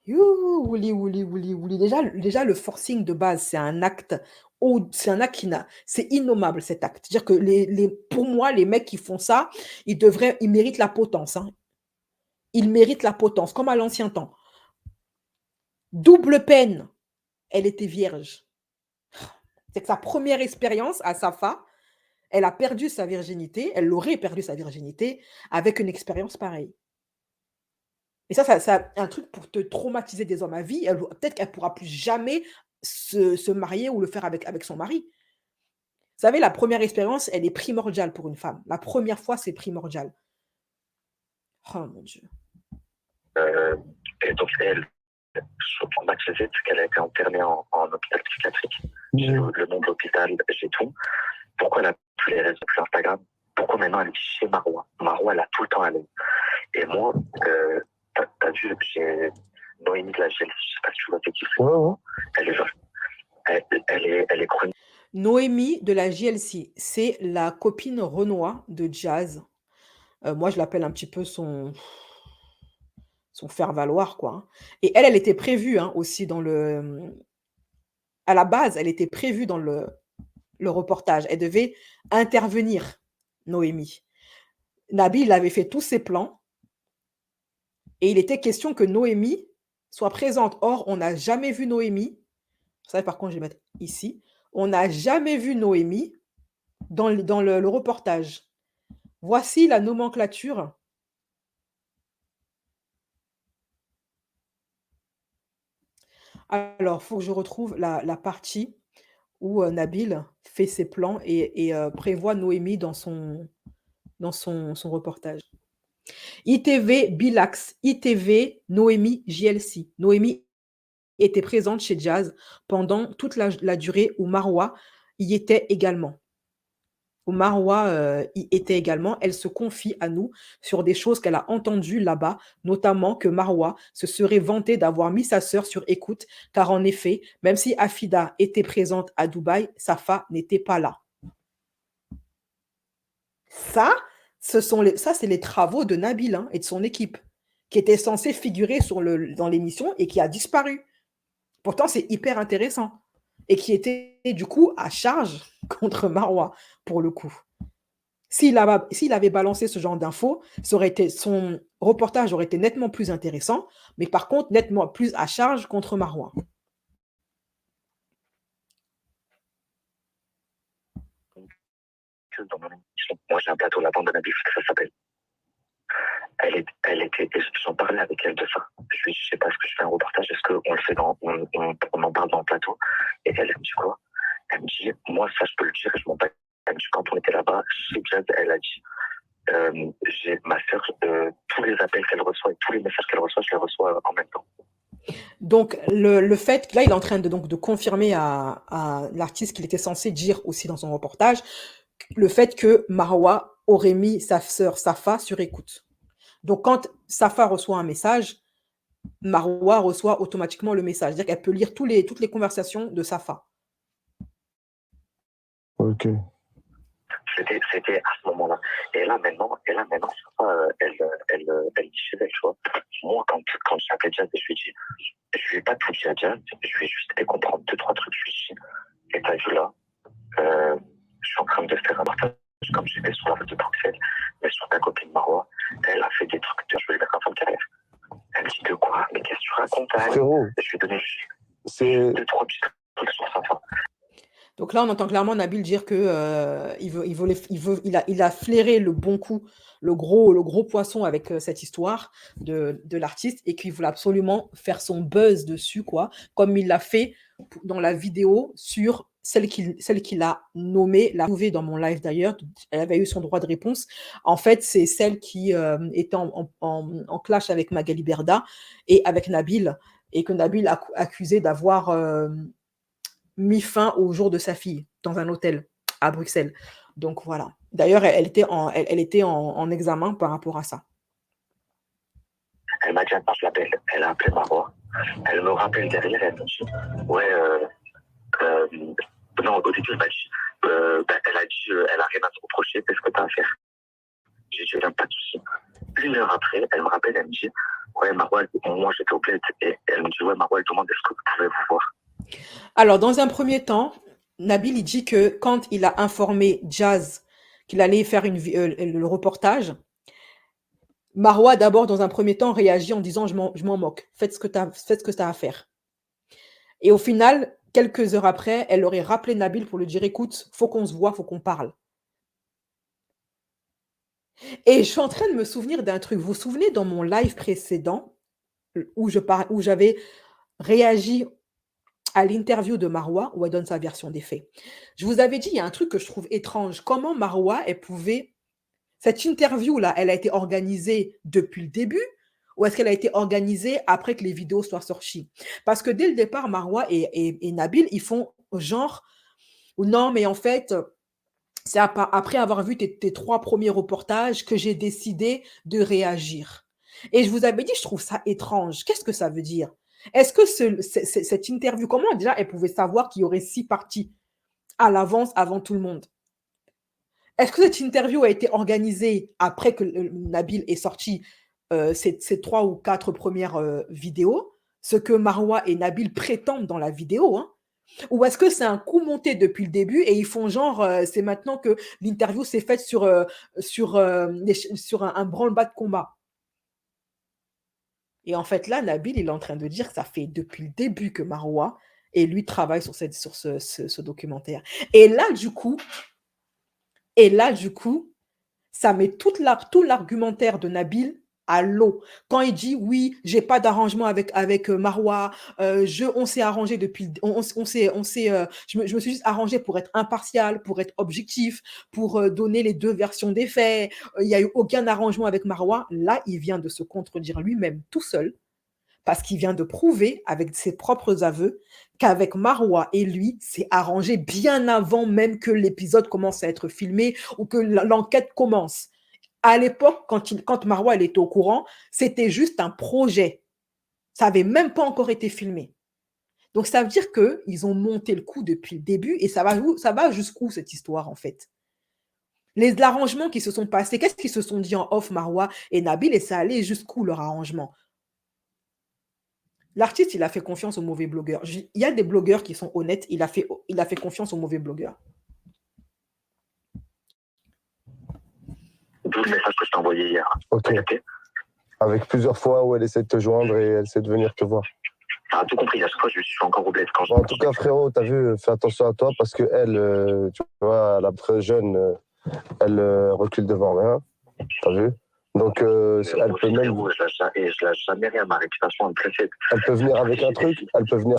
B: Wouli. Déjà, le forcing de base, c'est un acte c'est innommable, cet acte. C'est-à-dire que pour moi, les mecs qui font ça, ils méritent la potence. Ils méritent la potence, comme à l'ancien temps. Double peine, elle était vierge. C'est que sa première expérience à Safa, elle a perdu sa virginité, elle aurait perdu sa virginité avec une expérience pareille. Et ça un truc pour te traumatiser des hommes à vie. Peut-être qu'elle ne pourra plus jamais se marier ou le faire avec son mari. Vous savez, la première expérience, elle est primordiale pour une femme. La première fois, c'est primordial. Oh mon Dieu.
E: Et donc, elle, traumatisée parce qu'elle a été internée en hôpital psychiatrique. J'ai le nom de l'hôpital, j'ai tout. Pourquoi elle n'a plus les réseaux, plus Instagram? Pourquoi maintenant elle est chez Marwa? Marwa, elle a tout le temps allé. Et moi, t'as vu, j'ai Noémie de la GLC, je sais pas si tu vois qui c'est. Elle est chronique.
B: Noémie de la JLC, c'est la copine Renoir de Jazz. Moi, je l'appelle un petit peu son faire-valoir, quoi. Et elle était prévue aussi à la base, elle était prévue dans le reportage. Elle devait intervenir, Noémie. Nabil avait fait tous ses plans et il était question que Noémie soit présente. Or, on n'a jamais vu Noémie. Ça, par contre, je vais mettre ici. On n'a jamais vu Noémie dans le reportage. Voici la nomenclature. Alors, il faut que je retrouve la partie où Nabil fait ses plans et prévoit Noémie dans son reportage. ITV Bilax, ITV Noémie JLC. Noémie était présente chez Jazz pendant toute la durée où Marwa y était également. Où Marwa y était également, elle se confie à nous sur des choses qu'elle a entendues là-bas, notamment que Marwa se serait vantée d'avoir mis sa sœur sur écoute, car en effet, même si Afida était présente à Dubaï, Safa n'était pas là. Ça, c'est les travaux de Nabil et de son équipe, qui étaient censés figurer dans l'émission et qui a disparu. Pourtant, c'est hyper intéressant. Et qui était du coup à charge contre Marwa, pour le coup. S'il avait balancé ce genre d'infos, son reportage aurait été nettement plus intéressant, mais par contre, nettement plus à charge contre Marwa.
E: Dans mon émission, moi j'ai un plateau, la bande de Nabil, ça s'appelle. Elle était, j'en parlais avec elle de ça. Je lui dis, je sais pas, est-ce que je fais un reportage, est-ce qu'on le fait on en parle dans le plateau? Et elle me dit quoi? Elle me dit, moi ça je peux le dire, je m'en bats. Elle me dit, quand on était là-bas, chez Jazz, elle a dit, j'ai ma sœur, tous les appels qu'elle reçoit et tous les messages qu'elle reçoit, je les reçois en même temps.
B: Donc, le fait, là, il est en train de confirmer à l'artiste qu'il était censé dire aussi dans son reportage, le fait que Marwa aurait mis sa sœur Safa sur écoute. Donc, quand Safa reçoit un message, Marwa reçoit automatiquement le message. C'est-à-dire qu'elle peut lire toutes les conversations de Safa.
G: Ok.
E: C'était à ce moment-là. Et là, maintenant, Safa, elle dit chez elle, tu vois. Moi, quand j'ai appelé Jazz, je lui ai pas tout dit à Jazz, je lui ai juste fait comprendre 2-3 trucs. Je lui ai dit, et t'as vu là, je suis en train de faire un partage, comme j'ai fait sur la route de Bruxelles, mais sur ta copine Marwa, elle a fait des trucs, je vais lui mettre un fin de carrière. Elle me dit de quoi? Mais qu'est-ce que tu racontes?
G: Frérot,
E: je lui ai donné
G: c'est
E: 2-3 petits trucs sur Safa.
B: Donc là, on entend clairement Nabil dire que il a flairé le bon coup, le gros poisson avec cette histoire de l'artiste et qu'il voulait absolument faire son buzz dessus, quoi, comme il l'a fait dans la vidéo sur celle qu'il a nommée, l'a trouvée dans mon live d'ailleurs, elle avait eu son droit de réponse. En fait, c'est celle qui était en clash avec Magali Berda et avec Nabil, et que Nabil a accusé d'avoir mis fin au jour de sa fille dans un hôtel à Bruxelles. Donc voilà. D'ailleurs, elle était en examen par rapport à ça.
E: Elle m'a dit, attends, je l'appelle. Elle a appelé Marwa. Elle me rappelle derrière, elle me dit, ouais, non, au début, elle m'a dit, elle a dit, elle a rien à te reprocher, qu'est-ce que t'as à faire? J'ai dit, pas de souci. 1 heure après, elle me rappelle, elle me dit, ouais, Marwa, moi j'étais au bled, et elle me dit, ouais, Marwa, elle demande, est-ce que vous pouvez vous voir?
B: Alors, dans un premier temps, Nabil, il dit que quand il a informé Jazz qu'il allait faire le reportage, Marwa, d'abord, dans un premier temps, réagit en disant « je m'en moque, faites ce que tu as à faire ». Et au final, quelques heures après, elle aurait rappelé Nabil pour lui dire « écoute, faut qu'on se voit, faut qu'on parle ». Et je suis en train de me souvenir d'un truc. Vous vous souvenez, dans mon live précédent, où j'avais réagi à l'interview de Marwa, où elle donne sa version des faits. Je vous avais dit, il y a un truc que je trouve étrange. Comment Marwa, elle pouvait... Cette interview-là, elle a été organisée depuis le début ou est-ce qu'elle a été organisée après que les vidéos soient sorties? Parce que dès le départ, Marwa et Nabil, ils font genre, non, mais en fait, c'est après avoir vu tes 3 premiers reportages que j'ai décidé de réagir. Et je vous avais dit, je trouve ça étrange. Qu'est-ce que ça veut dire? Est-ce que cette interview, comment déjà elle pouvait savoir qu'il y aurait 6 parties à l'avance avant tout le monde? Est-ce que cette interview a été organisée après que Nabil ait sorti ses 3 ou 4 premières vidéos, ce que Marwa et Nabil prétendent dans la vidéo, hein? Ou est-ce que c'est un coup monté depuis le début et ils font genre, c'est maintenant que l'interview s'est faite sur un branle-bas de combat? Et en fait, là, Nabil, il est en train de dire que ça fait depuis le début que Marwa et lui travaillent sur ce documentaire. Et là, du coup, ça met tout l'argumentaire de Nabil à l'eau. Quand il dit oui, j'ai pas d'arrangement avec Marwa, on s'est arrangé depuis, je me suis juste arrangé pour être impartial, pour être objectif, pour donner les deux versions des faits. Il n'y a eu aucun arrangement avec Marwa. Là, il vient de se contredire lui-même tout seul parce qu'il vient de prouver avec ses propres aveux qu'avec Marwa et lui, c'est arrangé bien avant même que l'épisode commence à être filmé ou que l'enquête commence. À l'époque, quand Marwa elle était au courant, c'était juste un projet. Ça n'avait même pas encore été filmé. Donc, ça veut dire qu'ils ont monté le coup depuis le début et ça va jusqu'où cette histoire, en fait? Les arrangements qui se sont passés, qu'est-ce qu'ils se sont dit en off, Marwa et Nabil, et ça allait jusqu'où leur arrangement? L'artiste, il a fait confiance aux mauvais blogueurs. Il y a des blogueurs qui sont honnêtes, il a fait confiance aux mauvais blogueurs.
E: D'où le message que je t'ai envoyé hier.
G: Ok. Avec plusieurs fois où elle essaie de te joindre et elle essaie de venir te voir.
E: T'as tout compris, à chaque fois je suis encore au bled.
G: En tout cas, frérot, t'as vu, fais attention à toi parce que elle, tu vois, la très jeune, elle recule devant rien. T'as vu? Donc, elle peut même.
E: Je lâche jamais rien, ma réputation est très faible.
G: Elle peut venir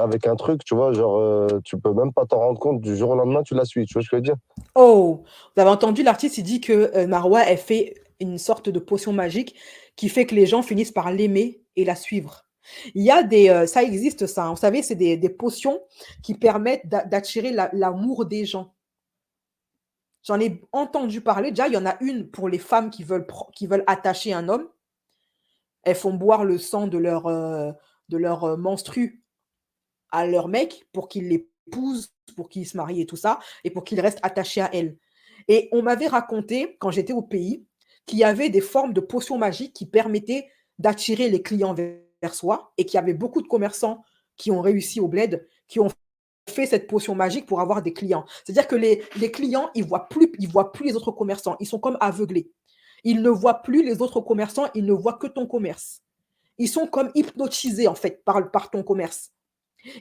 G: avec un truc, tu vois, genre, tu peux même pas t'en rendre compte, du jour au lendemain, tu la suis, tu vois ce que je veux dire?
B: Oh, vous avez entendu, l'artiste, il dit que Marwa, elle fait une sorte de potion magique qui fait que les gens finissent par l'aimer et la suivre. Il y a ça existe ça, hein. Vous savez, c'est des potions qui permettent d'attirer l'amour des gens. J'en ai entendu parler. Déjà, il y en a une pour les femmes qui veulent attacher un homme. Elles font boire le sang de leur menstru à leur mec pour qu'il l'épouse, pour qu'il se marie et tout ça, et pour qu'il reste attaché à elle. Et on m'avait raconté, quand j'étais au pays, qu'il y avait des formes de potions magiques qui permettaient d'attirer les clients vers soi et qu'il y avait beaucoup de commerçants qui ont réussi au bled, qui ont fait cette potion magique pour avoir des clients. C'est-à-dire que les clients, ils voient plus les autres commerçants. Ils sont comme aveuglés. Ils ne voient plus les autres commerçants, ils ne voient que ton commerce. Ils sont comme hypnotisés, en fait, par ton commerce.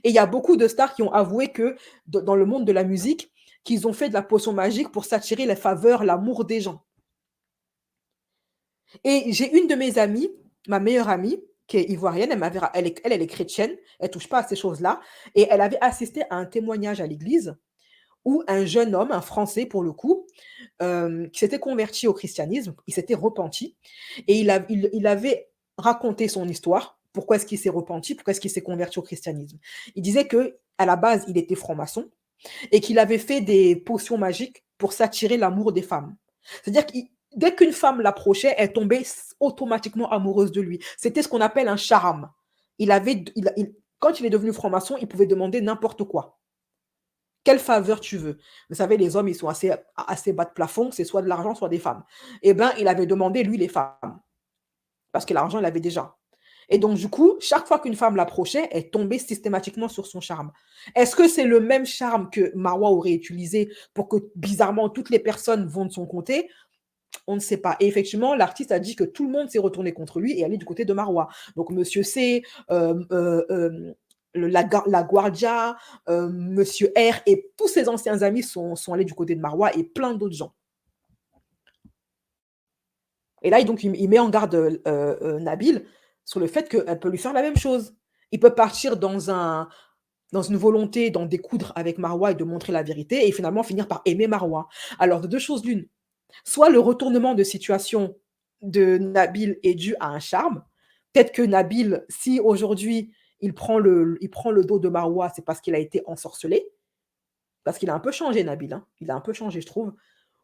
B: Et il y a beaucoup de stars qui ont avoué que dans le monde de la musique, qu'ils ont fait de la potion magique pour s'attirer les faveurs, l'amour des gens. Et j'ai une de mes amies, ma meilleure amie, qui est ivoirienne, elle est chrétienne, elle ne touche pas à ces choses-là, et elle avait assisté à un témoignage à l'église où un jeune homme, un Français pour le coup, qui s'était converti au christianisme, il s'était repenti, et il avait raconté son histoire, pourquoi est-ce qu'il s'est repenti, pourquoi est-ce qu'il s'est converti au christianisme. Il disait qu'à la base, il était franc-maçon, et qu'il avait fait des potions magiques pour s'attirer l'amour des femmes. C'est-à-dire que dès qu'une femme l'approchait, elle tombait automatiquement amoureuse de lui. C'était ce qu'on appelle un charme. Quand il est devenu franc-maçon, il pouvait demander n'importe quoi. Quelle faveur tu veux? Vous savez, les hommes, ils sont assez bas de plafond, c'est soit de l'argent, soit des femmes. Eh bien, il avait demandé, lui, les femmes. Parce que l'argent, il avait déjà. Et donc, du coup, chaque fois qu'une femme l'approchait, elle tombait systématiquement sur son charme. Est-ce que c'est le même charme que Marwa aurait utilisé pour que, bizarrement, toutes les personnes vont de son côté? On ne sait pas. Et effectivement, l'artiste a dit que tout le monde s'est retourné contre lui et allé du côté de Marwa. Donc, Monsieur C, la Guardia, Monsieur R et tous ses anciens amis sont allés du côté de Marwa et plein d'autres gens. Et là, donc, il met en garde Nabil sur le fait qu'elle peut lui faire la même chose. Il peut partir dans une volonté d'en découdre avec Marwa et de montrer la vérité et finalement finir par aimer Marwa. Alors, de deux choses l'une. Soit le retournement de situation de Nabil est dû à un charme. Peut-être que Nabil, si aujourd'hui il prend le dos de Marwa, c'est parce qu'il a été ensorcelé. Parce qu'il a un peu changé, Nabil. Hein. Il a un peu changé, je trouve.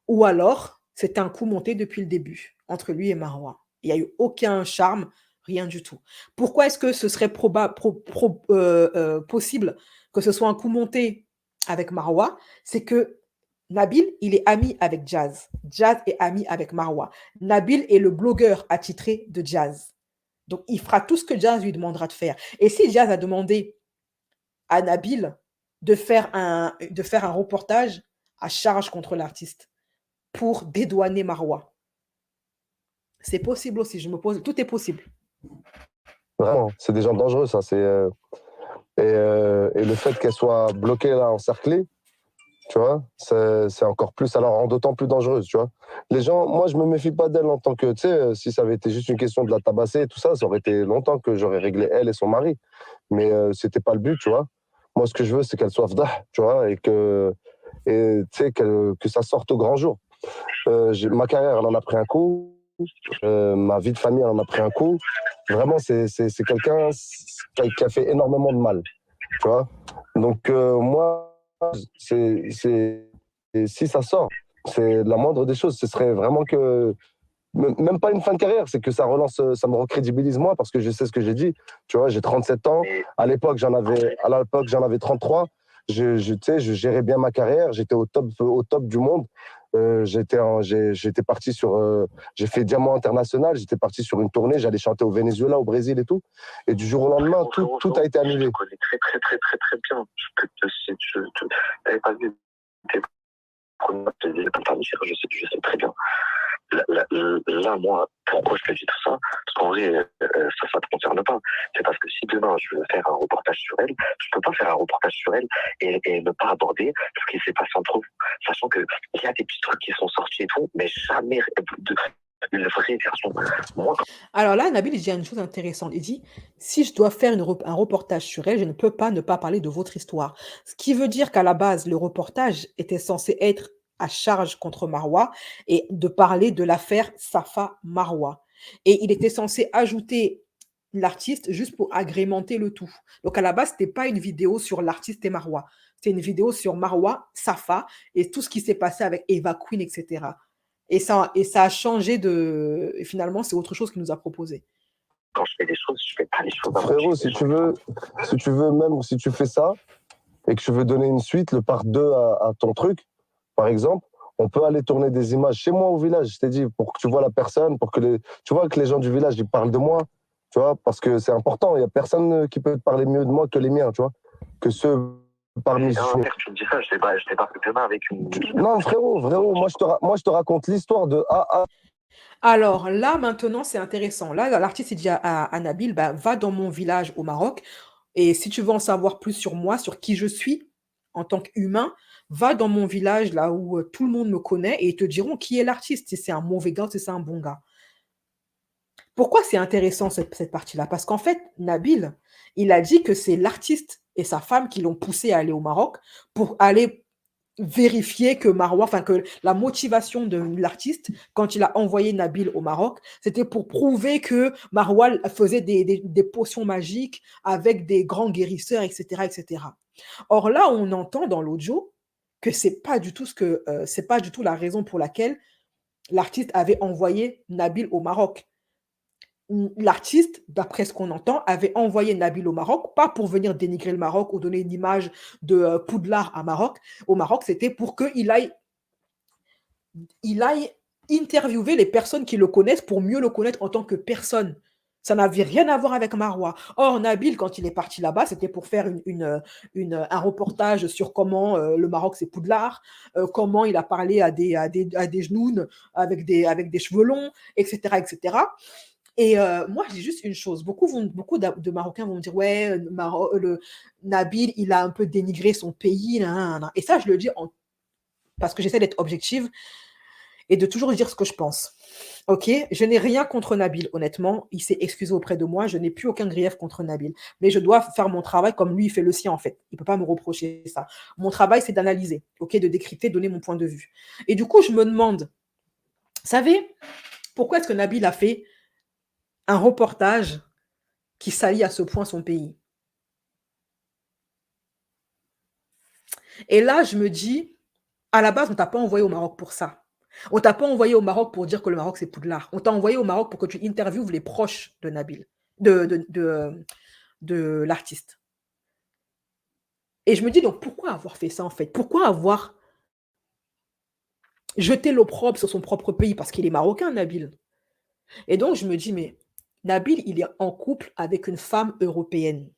B: Ou alors, c'était un coup monté depuis le début, entre lui et Marwa. Il n'y a eu aucun charme, rien du tout. Pourquoi est-ce que ce serait possible que ce soit un coup monté avec Marwa? C'est que Nabil, il est ami avec Jazz. Jazz est ami avec Marwa. Nabil est le blogueur attitré de Jazz. Donc, il fera tout ce que Jazz lui demandera de faire. Et si Jazz a demandé à Nabil de faire un reportage à charge contre l'artiste pour dédouaner Marwa, c'est possible aussi. Je me pose, tout est possible.
G: Vraiment, c'est des gens dangereux, ça. Et le fait qu'elle soit bloquée là, encerclée, tu vois, c'est encore plus, ça la rend d'autant plus dangereuse, tu vois. Les gens, moi, je me méfie pas d'elle en tant que, tu sais, si ça avait été juste une question de la tabasser et tout ça, ça aurait été longtemps que j'aurais réglé elle et son mari. Mais c'était pas le but, tu vois. Moi, ce que je veux, c'est qu'elle soit fdah, tu vois, et tu sais, que ça sorte au grand jour. Ma carrière, elle en a pris un coup. Ma vie de famille, elle en a pris un coup. Vraiment, c'est quelqu'un qui a fait énormément de mal, tu vois. Donc, moi, et si ça sort, c'est la moindre des choses. Ce serait vraiment que, même pas une fin de carrière, c'est que ça relance, ça me recrédibilise moi parce que je sais ce que j'ai dit. Tu vois, j'ai 37 ans. À l'époque, j'en avais 33. Tu sais, je gérais bien ma carrière. J'étais au top du monde. J'étais parti j'ai fait diamant international. J'étais parti sur une tournée. J'allais chanter au Venezuela, au Brésil et tout. Et du jour au lendemain, tout a été annulé.
E: Je te connais très, très, très, très, très bien. T'avais pas vu tes premières je sais très bien. Là, moi, pourquoi je te dis tout ça? Parce qu'en vrai, ça te concerne pas. C'est parce que si demain je veux faire un reportage sur elle, je peux pas faire un reportage sur elle et ne pas aborder ce qui s'est passé entre vous. Sachant qu'il y a des petits trucs qui sont sortis et tout, mais jamais une vraie version. Moi,
B: Alors là, Nabil, il dit une chose intéressante. Il dit, si je dois faire un reportage sur elle, je ne peux pas ne pas parler de votre histoire. Ce qui veut dire qu'à la base, le reportage était censé être à charge contre Marwa et de parler de l'affaire Safa Marwa. Et il était censé ajouter l'artiste juste pour agrémenter le tout. Donc à la base, c'était pas une vidéo sur l'artiste et Marwa. C'était une vidéo sur Marwa, Safa et tout ce qui s'est passé avec Eva Queen, etc. Et ça a changé de. Et finalement, c'est autre chose qu'il nous a proposé.
E: quand je fais des choses, je fais pas les choses.
G: Frérot, si tu veux, même si tu fais ça et que tu veux donner une suite, le part 2 à ton truc, par exemple, on peut aller tourner des images chez moi au village, je t'ai dit, pour que tu vois la personne, tu vois que les gens du village, ils parlent de moi, tu vois, parce que c'est important. Il y a personne qui peut te parler mieux de moi que les miens, tu vois, que ceux parmi...
E: Tu me dis ça, je débarque demain avec une...
G: Non, frérot, moi je te raconte l'histoire de A à...
B: Alors là, maintenant, c'est intéressant. Là, l'artiste, il dit à Nabil, bah, va dans mon village au Maroc. Et si tu veux en savoir plus sur moi, sur qui je suis en tant qu'humain, va dans mon village, là où tout le monde me connaît, et ils te diront qui est l'artiste, si c'est un mauvais gars, si c'est un bon gars. Pourquoi c'est intéressant cette partie-là? Parce qu'en fait, Nabil, il a dit que c'est l'artiste et sa femme qui l'ont poussé à aller au Maroc pour aller vérifier que Marwa, enfin que la motivation de l'artiste, quand il a envoyé Nabil au Maroc, c'était pour prouver que Marwa faisait des potions magiques avec des grands guérisseurs, etc., etc. Or là, on entend dans l'audio que c'est pas du tout c'est pas du tout la raison pour laquelle l'artiste avait envoyé Nabil au Maroc. L'artiste, d'après ce qu'on entend, avait envoyé Nabil au Maroc, pas pour venir dénigrer le Maroc ou donner une image de Poudlard au Maroc, c'était pour qu'il aille interviewer les personnes qui le connaissent pour mieux le connaître en tant que personne. Ça n'avait rien à voir avec Marwa. Or, Nabil, quand il est parti là-bas, c'était pour faire un reportage sur comment le Maroc, c'est Poudlard, comment il a parlé à des genoux avec des cheveux longs, etc., etc. Et moi, je dis juste une chose. Beaucoup de Marocains vont me dire, ouais, Nabil, il a un peu dénigré son pays. Nan, nan, nan. Et ça, je le dis parce que j'essaie d'être objective et de toujours dire ce que je pense. Ok, je n'ai rien contre Nabil, honnêtement. Il s'est excusé auprès de moi. Je n'ai plus aucun grief contre Nabil. Mais je dois faire mon travail comme lui, il fait le sien, en fait. Il ne peut pas me reprocher ça. Mon travail, c'est d'analyser, ok, de décrypter, donner mon point de vue. Et du coup, je me demande, vous savez, pourquoi est-ce que Nabil a fait un reportage qui salit à ce point son pays? Et là, je me dis, à la base, on ne t'a pas envoyé au Maroc pour ça. On ne t'a pas envoyé au Maroc pour dire que le Maroc, c'est Poudlard. On t'a envoyé au Maroc pour que tu interviewes les proches de Nabil, de l'artiste. Et je me dis, donc, pourquoi avoir fait ça, en fait? Pourquoi avoir jeté l'opprobre sur son propre pays? Parce qu'il est marocain, Nabil. Et donc, je me dis, mais Nabil, il est en couple avec une femme européenne.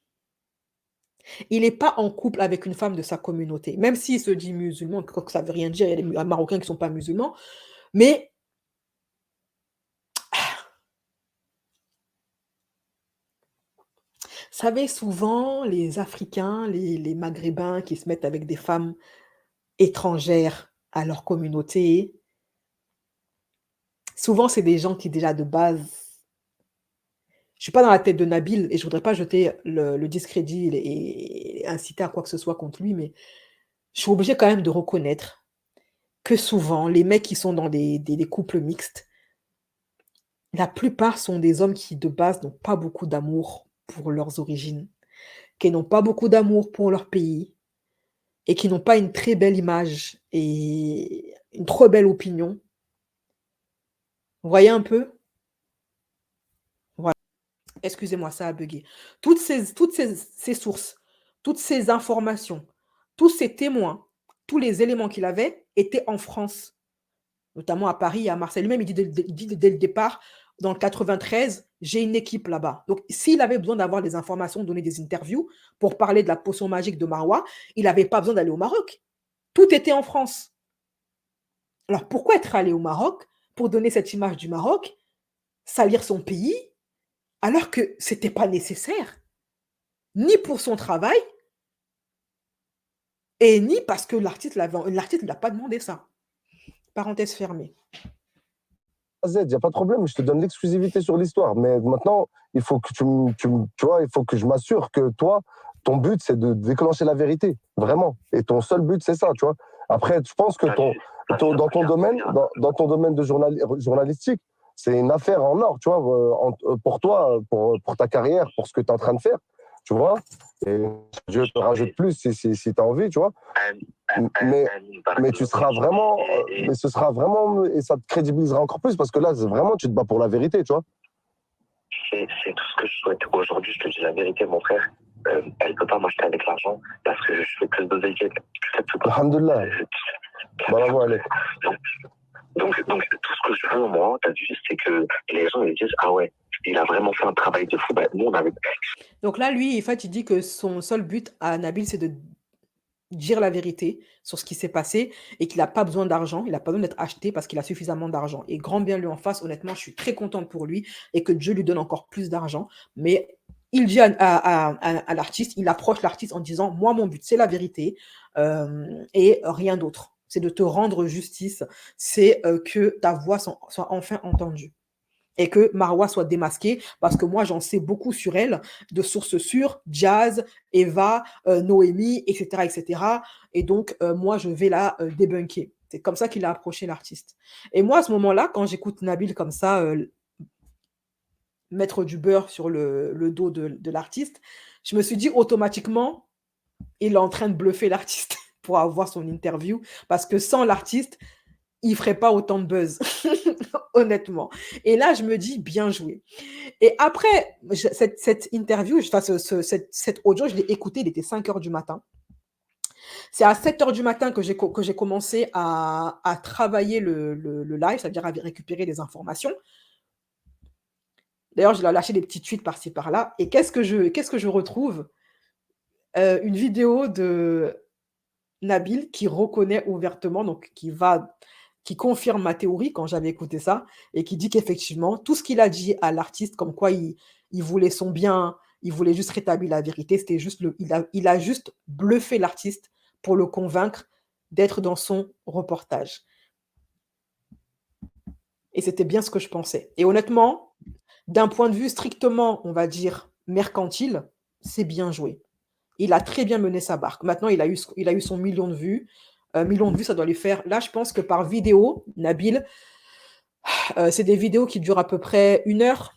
B: Il n'est pas en couple avec une femme de sa communauté, même s'il se dit musulman, que ça ne veut rien dire, il y a des Marocains qui ne sont pas musulmans, mais vous savez, souvent, les Africains, les Maghrébins qui se mettent avec des femmes étrangères à leur communauté. Souvent, c'est des gens qui déjà de base... Je suis pas dans la tête de Nabil et je voudrais pas jeter le discrédit et inciter à quoi que ce soit contre lui, mais je suis obligée quand même de reconnaître que souvent, les mecs qui sont dans des couples mixtes, la plupart sont des hommes qui, de base, n'ont pas beaucoup d'amour pour leurs origines, qui n'ont pas beaucoup d'amour pour leur pays et qui n'ont pas une très belle image et une trop belle opinion. Vous voyez un peu? Voilà. Excusez-moi, ça a bugué. Toutes ces sources, toutes ces informations, tous ces témoins, tous les éléments qu'il avait étaient en France, notamment à Paris et à Marseille. Lui-même, il dit dès le départ, dans le 93, j'ai une équipe là-bas. Donc, s'il avait besoin d'avoir des informations, donner des interviews pour parler de la potion magique de Marwa, il n'avait pas besoin d'aller au Maroc. Tout était en France. Alors, pourquoi être allé au Maroc pour donner cette image du Maroc, salir son pays, alors que ce n'était pas nécessaire, ni pour son travail, et ni parce que l'artiste ne l'a pas demandé ça. Parenthèse fermée.
G: Z, il n'y a pas de problème, je te donne l'exclusivité sur l'histoire. Mais maintenant, il faut que tu vois, il faut que je m'assure que toi, ton but, c'est de déclencher la vérité, vraiment. Et ton seul but, c'est ça, tu vois. Après, je pense que dans ton domaine de journalistique, c'est une affaire en or, tu vois, pour toi, pour ta carrière, pour ce que tu es en train de faire, tu vois. Et Dieu te rajoute plus si tu as envie, tu vois. Mais tu seras vraiment, mais ce sera vraiment, et ça te crédibilisera encore plus parce que là, vraiment, tu te bats pour la vérité, tu vois.
E: C'est tout ce que je souhaite. Aujourd'hui, je te dis la vérité, mon frère. Elle ne peut pas m'acheter avec l'argent parce que je fais plus de qu'elle.
G: Alhamdulillah. Bravo, allez.
E: Donc, tout ce que je veux, moi, t'as vu, c'est que les gens ils disent ah ouais, il a vraiment fait un travail de fou. Ben, nous, on avait.
B: Donc là, lui, en fait, il dit que son seul but à Nabil, c'est de dire la vérité sur ce qui s'est passé et qu'il n'a pas besoin d'argent, il n'a pas besoin d'être acheté parce qu'il a suffisamment d'argent. Et grand bien lui en face, honnêtement, je suis très contente pour lui et que Dieu lui donne encore plus d'argent. Mais il dit à l'artiste, il approche l'artiste en disant, moi, mon but, c'est la vérité et rien d'autre. C'est de te rendre justice, c'est que ta voix soit enfin entendue. Et que Marwa soit démasquée, parce que moi, j'en sais beaucoup sur elle, de sources sûres, Jazz, Eva, Noémie, etc., etc. Et donc, moi, je vais la débunker. C'est comme ça qu'il a approché l'artiste. Et moi, à ce moment-là, quand j'écoute Nabil comme ça, mettre du beurre sur le dos de l'artiste, je me suis dit automatiquement, il est en train de bluffer l'artiste pour avoir son interview, parce que sans l'artiste, il ne ferait pas autant de buzz, honnêtement. Et là, je me dis, bien joué. Et après, cette interview, cet audio, je l'ai écouté, il était 5 heures du matin. C'est à 7 heures du matin que j'ai commencé à travailler le live, c'est-à-dire à récupérer les informations. D'ailleurs, je l'ai lâché des petites tweets par-ci, par-là. Et qu'est-ce que je retrouve? Une vidéo de Nabil qui reconnaît ouvertement, donc qui confirme ma théorie quand j'avais écouté ça, et qui dit qu'effectivement, tout ce qu'il a dit à l'artiste, comme quoi il voulait son bien, il voulait juste rétablir la vérité, c'était juste il a juste bluffé l'artiste pour le convaincre d'être dans son reportage. Et c'était bien ce que je pensais. Et honnêtement, d'un point de vue strictement, on va dire, mercantile, c'est bien joué. Il a très bien mené sa barque. Maintenant, il a eu son million de vues. Million de vues, ça doit lui faire... Là, je pense que par vidéo, Nabil, c'est des vidéos qui durent à peu près 1 heure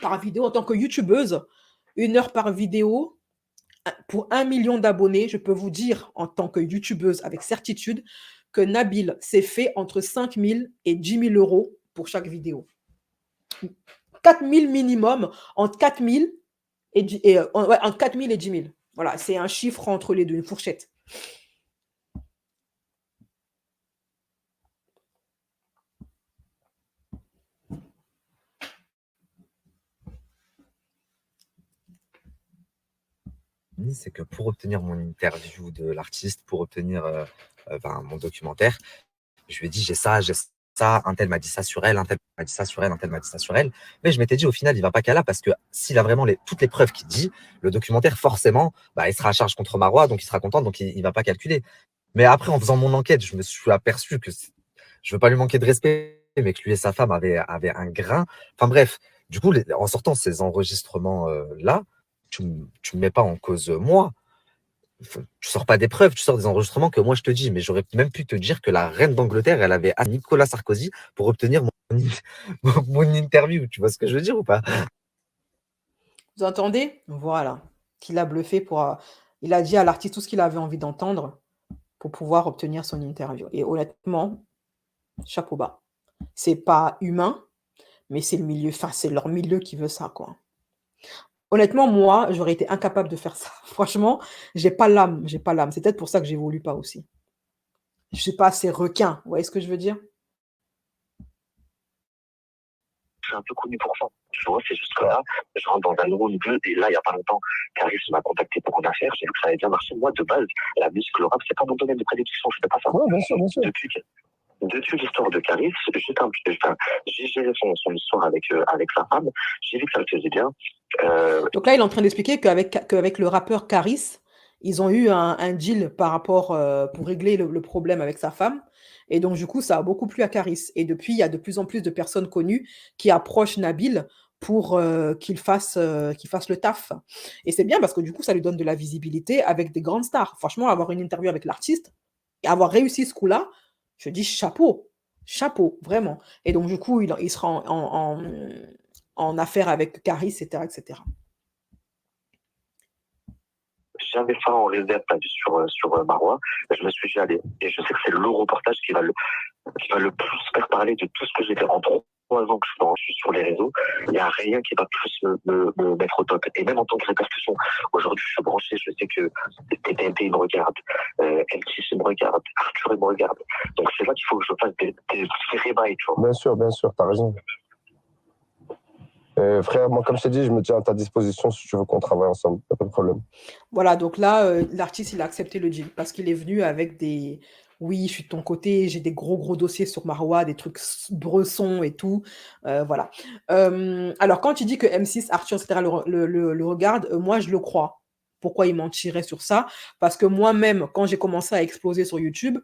B: par vidéo. En tant que youtubeuse, 1 heure par vidéo, pour 1 million d'abonnés, je peux vous dire, en tant que youtubeuse avec certitude, que Nabil s'est fait entre 5 000 et 10 000 euros pour chaque vidéo. 4 000 minimum, entre 4 000 entre 4 000 et 10 000. Voilà, c'est un chiffre entre les deux, une fourchette.
D: C'est que pour obtenir mon interview de l'artiste, pour obtenir mon documentaire, je lui ai dit j'ai ça, un tel m'a dit ça sur elle, un tel m'a dit ça sur elle, un tel m'a dit ça sur elle. Mais je m'étais dit au final, il va pas qu'à là parce que s'il a vraiment toutes les preuves qu'il dit, le documentaire, forcément, il sera à charge contre Marwa, donc il sera content, donc il va pas calculer. Mais après, en faisant mon enquête, je me suis aperçu que je veux pas lui manquer de respect, mais que lui et sa femme avaient un grain. Enfin bref, du coup, en sortant ces enregistrements là, tu me mets pas en cause moi. Tu sors pas des preuves, tu sors des enregistrements que moi je te dis, mais j'aurais même pu te dire que la reine d'Angleterre, elle avait à Nicolas Sarkozy pour obtenir mon interview. Tu vois ce que je veux dire ou pas?
B: Vous entendez? Voilà. Qu'il a bluffé pour. Il a dit à l'artiste tout ce qu'il avait envie d'entendre pour pouvoir obtenir son interview. Et honnêtement, chapeau bas. C'est pas humain, mais c'est le milieu, enfin, c'est leur milieu qui veut ça, quoi. Honnêtement, moi, j'aurais été incapable de faire ça. Franchement, j'ai pas l'âme, j'ai pas l'âme. C'est peut-être pour ça que j'évolue pas aussi. Je suis pas assez requin, vous voyez ce que je veux dire?
E: Je suis un peu connu pour ça. Tu vois, c'est juste que là, je rentre dans un nouveau milieu, et là, il y a pas longtemps, Caris m'a contacté pour une affaire, j'ai vu que ça avait bien marché. Moi, de base, la musique, le rap, c'est pas mon domaine de prédilection, je fais pas ça.
G: Ouais, bien sûr, bien sûr.
E: Depuis l'histoire de Caris, j'ai géré son histoire avec sa femme, j'ai vu que ça le faisait bien.
B: Donc là, il est en train d'expliquer qu'avec le rappeur Caris, ils ont eu un deal par rapport pour régler le problème avec sa femme. Et donc, du coup, ça a beaucoup plu à Caris. Et depuis, il y a de plus en plus de personnes connues qui approchent Nabil pour qu'il fasse le taf. Et c'est bien parce que du coup, ça lui donne de la visibilité avec des grandes stars. Franchement, avoir une interview avec l'artiste et avoir réussi ce coup-là, je dis chapeau, chapeau, vraiment. Et donc, du coup, il sera en affaire avec Caris, etc., etc.
E: J'avais ça en réserve sur Marois, je me suis dit allez, et je sais que c'est le reportage qui va le plus faire parler de tout ce que j'ai fait en 3 ans que je suis sur les réseaux. Il n'y a rien qui va plus me mettre au top. Et même en tant que répercussion, aujourd'hui je suis branché, je sais que TNT me regarde, M6 me regarde, Arthur me regarde. Donc c'est là qu'il faut que je fasse des rébails, tu vois.
G: Bien sûr, t'as raison. Frère, moi, comme je t'ai dit, je me tiens à ta disposition si tu veux qu'on travaille ensemble. Y a pas de problème.
B: Voilà, donc là, l'artiste, il a accepté le deal parce qu'il est venu avec des oui, je suis de ton côté, j'ai des gros dossiers sur Marois, des trucs bressons et tout. Voilà. Alors, quand tu dis que M6, Arthur, etc., le regarde, moi, je le crois. Pourquoi il mentirait sur ça? Parce que moi-même, quand j'ai commencé à exploser sur YouTube,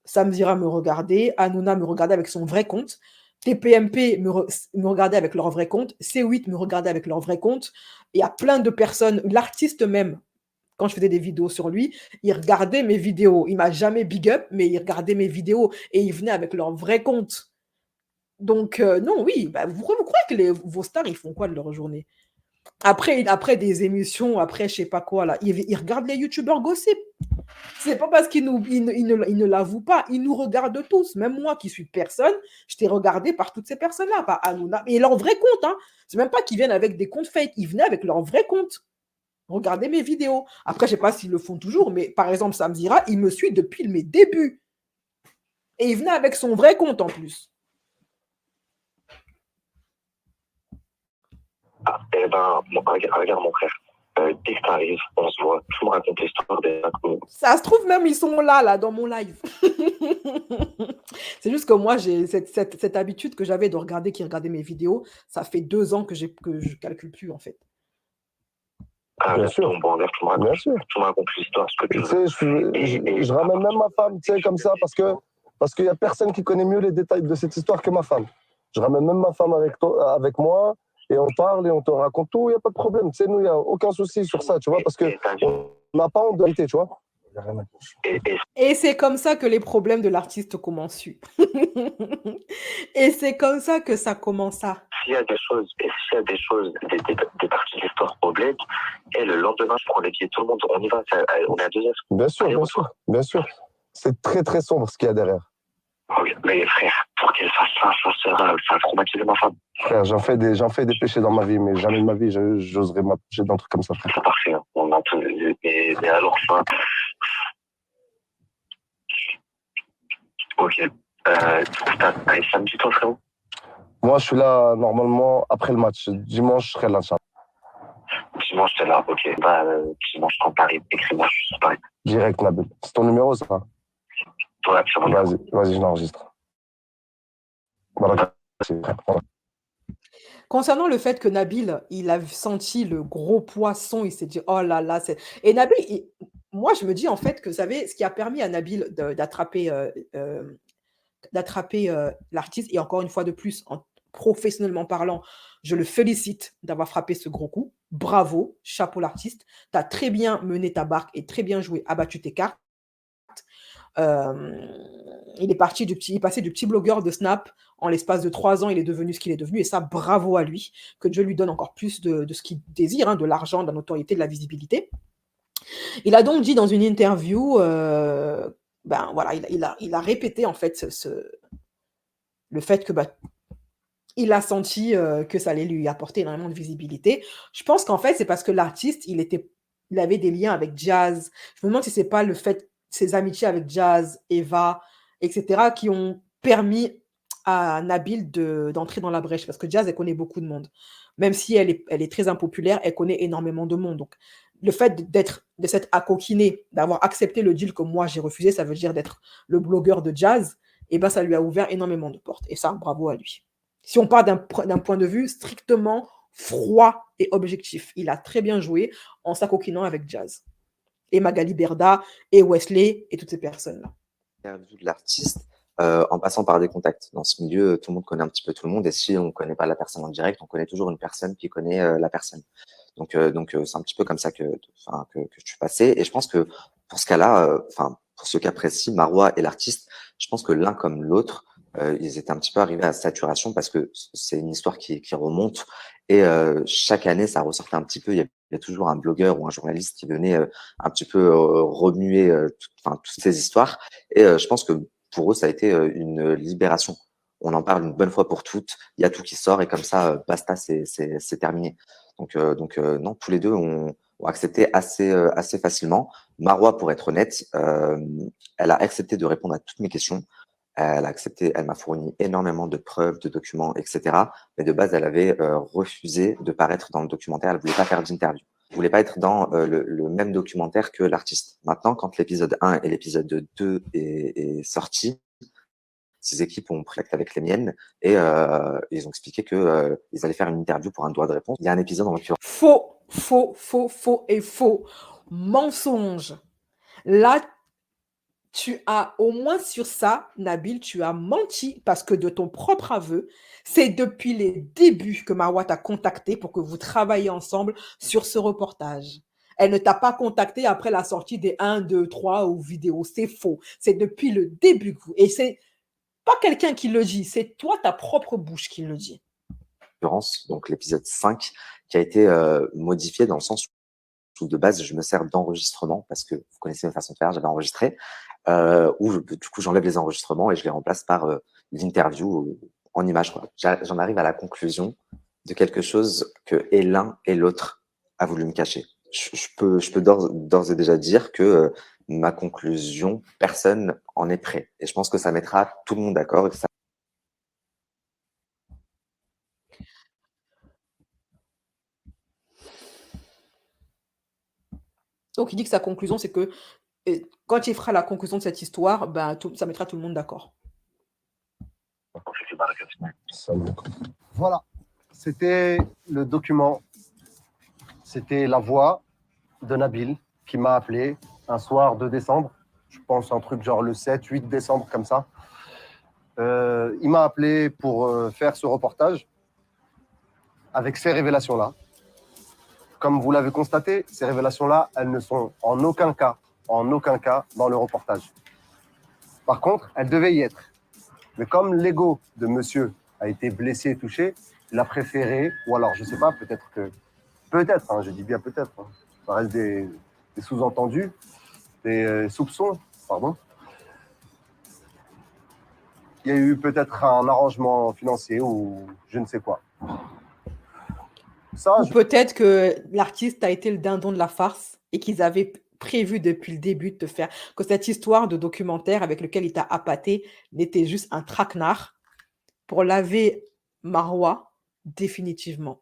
B: Samzira me regardait, Hanouna me regardait avec son vrai compte, TPMP me regardait avec leur vrai compte, C8 me regardait avec leur vrai compte. Il y a plein de personnes, l'artiste même, quand je faisais des vidéos sur lui, il regardait mes vidéos. Il m'a jamais big up, mais il regardait mes vidéos et il venait avec leur vrai compte. Donc, non, oui, bah, vous croyez que vos stars, ils font quoi de leur journée? Après des émissions, après je sais pas quoi, là, ils regardent les youtubeurs gossip. C'est pas parce qu'ils ne l'avouent pas, ils nous regardent tous. Même moi qui suis personne, je t'ai regardé par toutes ces personnes-là, par Hanouna. Et leur vrai compte, hein. C'est même pas qu'ils viennent avec des comptes fake, ils venaient avec leur vrai compte. Regardez mes vidéos. Après, je sais pas s'ils le font toujours, mais par exemple, Samzira, il me suit depuis mes débuts. Et il venait avec son vrai compte en plus.
E: Ah, eh ben, regarde mon frère. Dès que t'arrives, on se voit. Tu me racontes l'histoire des Macron.
B: Ça se trouve même, ils sont là, dans mon live. C'est juste que moi, j'ai cette habitude que j'avais de regarder qui regardait mes vidéos. Ça fait 2 ans que je calcule plus, en fait.
E: Ah,
G: Bien sûr.
E: Bon, tu me racontes l'histoire, ce que tu veux.
G: Je ramène même ma femme, tu sais, comme ça, parce qu'il y a personne qui connaît mieux les détails de cette histoire que ma femme. Je ramène même ma femme avec moi, et on parle et on te raconte tout, il n'y a pas de problème. Tu sais, nous, il n'y a aucun souci sur ça, tu vois, parce qu'on n'a pas honte de vérité, tu vois.
B: Et c'est comme ça que les problèmes de l'artiste commencent. Et c'est comme ça que ça commence.
E: S'il y a des choses, des parties de l'histoire problèmes, et le lendemain, je prends les billets, tout le monde, on y va, on est à 2 heures.
G: Bien sûr. C'est très, très sombre ce qu'il y a derrière.
E: Oui, mais frère, pour qu'elle fasse ça, ça a traumatisé ma femme.
G: Frère, j'en fais des péchés dans ma vie, mais jamais de ma vie, j'oserais m'approcher d'un truc comme ça, frère.
E: C'est parfait, hein. On a tout, mais alors ça... Ok. Du coup, t'as samedi, toi, frérot?
G: Moi, je suis là, normalement, après le match. Dimanche, je serai là, ça.
E: Dimanche, t'es là, ok. Bah, dimanche, quand t'arrives, écris-moi, je suis sur Paris.
G: Direct, Nabil. C'est ton numéro, ça?
E: Ouais, c'est mon numéro.
G: Vas-y, je l'enregistre. Voilà.
B: Concernant le fait que Nabil, il a senti le gros poisson, il s'est dit, oh là là, et Nabil, moi, je me dis en fait que, vous savez, ce qui a permis à Nabil d'attraper l'artiste, et encore une fois de plus, professionnellement parlant, je le félicite d'avoir frappé ce gros coup. Bravo, chapeau l'artiste. Tu as très bien mené ta barque et très bien joué, abattu tes cartes. Il est passé du petit blogueur de Snap. En l'espace de 3 ans, il est devenu ce qu'il est devenu. Et ça, bravo à lui. Que Dieu lui donne encore plus de ce qu'il désire, hein, de l'argent, de la notoriété, de la visibilité. Il a donc dit dans une interview, ben voilà, il a répété en fait le fait que il a senti que ça allait lui apporter énormément de visibilité. Je pense qu'en fait, c'est parce que l'artiste, il avait des liens avec Jazz. Je me demande si c'est pas le fait, ses amitiés avec Jazz, Eva, etc., qui ont permis à Nabil d'entrer dans la brèche. Parce que Jazz, elle connaît beaucoup de monde. Même si elle est très impopulaire, elle connaît énormément de monde. Donc, le fait de s'être acoquiné, d'avoir accepté le deal que moi j'ai refusé, ça veut dire d'être le blogueur de Jazz, et ben ça lui a ouvert énormément de portes. Et ça, bravo à lui. Si on part d'un point de vue strictement froid et objectif, il a très bien joué en s'acoquinant avec Jazz. Et Magali Berda, et Wesley, et toutes ces personnes-là.
D: Interview de l'artiste en passant par des contacts. Dans ce milieu, tout le monde connaît un petit peu tout le monde, et si on ne connaît pas la personne en direct, on connaît toujours une personne qui connaît la personne. Donc c'est un petit peu comme ça que je suis passé. Et je pense que pour ce cas-là, pour ce cas précis, Marois et l'artiste, je pense que l'un comme l'autre, ils étaient un petit peu arrivés à saturation, parce que c'est une histoire qui remonte, et chaque année, ça ressortait un petit peu. Il y a toujours un blogueur ou un journaliste qui venait un petit peu remuer toutes ces histoires. Et je pense que pour eux, ça a été une libération. On en parle une bonne fois pour toutes. Il y a tout qui sort, et comme ça, basta, c'est terminé. Donc non, tous les deux ont accepté assez facilement. Marois, pour être honnête, elle a accepté de répondre à toutes mes questions. Elle a accepté, elle m'a fourni énormément de preuves, de documents, etc. Mais de base, elle avait refusé de paraître dans le documentaire. Elle voulait pas faire d'interview. Elle voulait pas être dans le même documentaire que l'artiste. Maintenant, quand l'épisode 1 et l'épisode 2 est sorti, ces équipes ont pris acte avec les miennes, et ils ont expliqué que ils allaient faire une interview pour un droit de réponse. Il y a un épisode en l'occurrence.
B: Faux et faux. Mensonge. Là, tu as, au moins sur ça, Nabil, tu as menti, parce que de ton propre aveu, c'est depuis les débuts que Marois t'a contacté pour que vous travailliez ensemble sur ce reportage. Elle ne t'a pas contacté après la sortie des 1, 2, 3 ou vidéos. C'est faux. C'est depuis le début que vous... Et c'est pas quelqu'un qui le dit, c'est toi, ta propre bouche qui le dit.
D: Donc l'épisode 5, qui a été modifié dans le sens où de base, je me sers d'enregistrement, parce que vous connaissez ma façon de faire, j'avais enregistré, où du coup j'enlève les enregistrements et je les remplace par l'interview en image. J'en arrive à la conclusion de quelque chose que et l'un et l'autre a voulu me cacher. Je peux d'ores et déjà dire que ma conclusion, personne en est prêt. Et je pense que ça mettra tout le monde d'accord.
B: Donc, il dit que sa conclusion, c'est que quand il fera la conclusion de cette histoire, ben, ça mettra tout le monde d'accord.
G: Voilà, c'était le document, c'était la voix de Nabil qui m'a appelé un soir de décembre, je pense un truc genre le 7, 8 décembre comme ça. Il m'a appelé pour faire ce reportage avec ces révélations-là. Comme vous l'avez constaté, ces révélations-là, elles ne sont en aucun cas dans le reportage. Par contre, elles devaient y être. Mais comme l'ego de monsieur a été blessé et touché, il a préféré, ou alors je ne sais pas, peut-être, je dis bien peut-être, ça reste des sous-entendus, des soupçons, pardon. Il y a eu peut-être un arrangement financier ou je ne sais quoi.
B: Ou peut-être que l'artiste a été le dindon de la farce et qu'ils avaient prévu depuis le début de te faire, que cette histoire de documentaire avec lequel il t'a appâté n'était juste un traquenard pour laver Marois définitivement.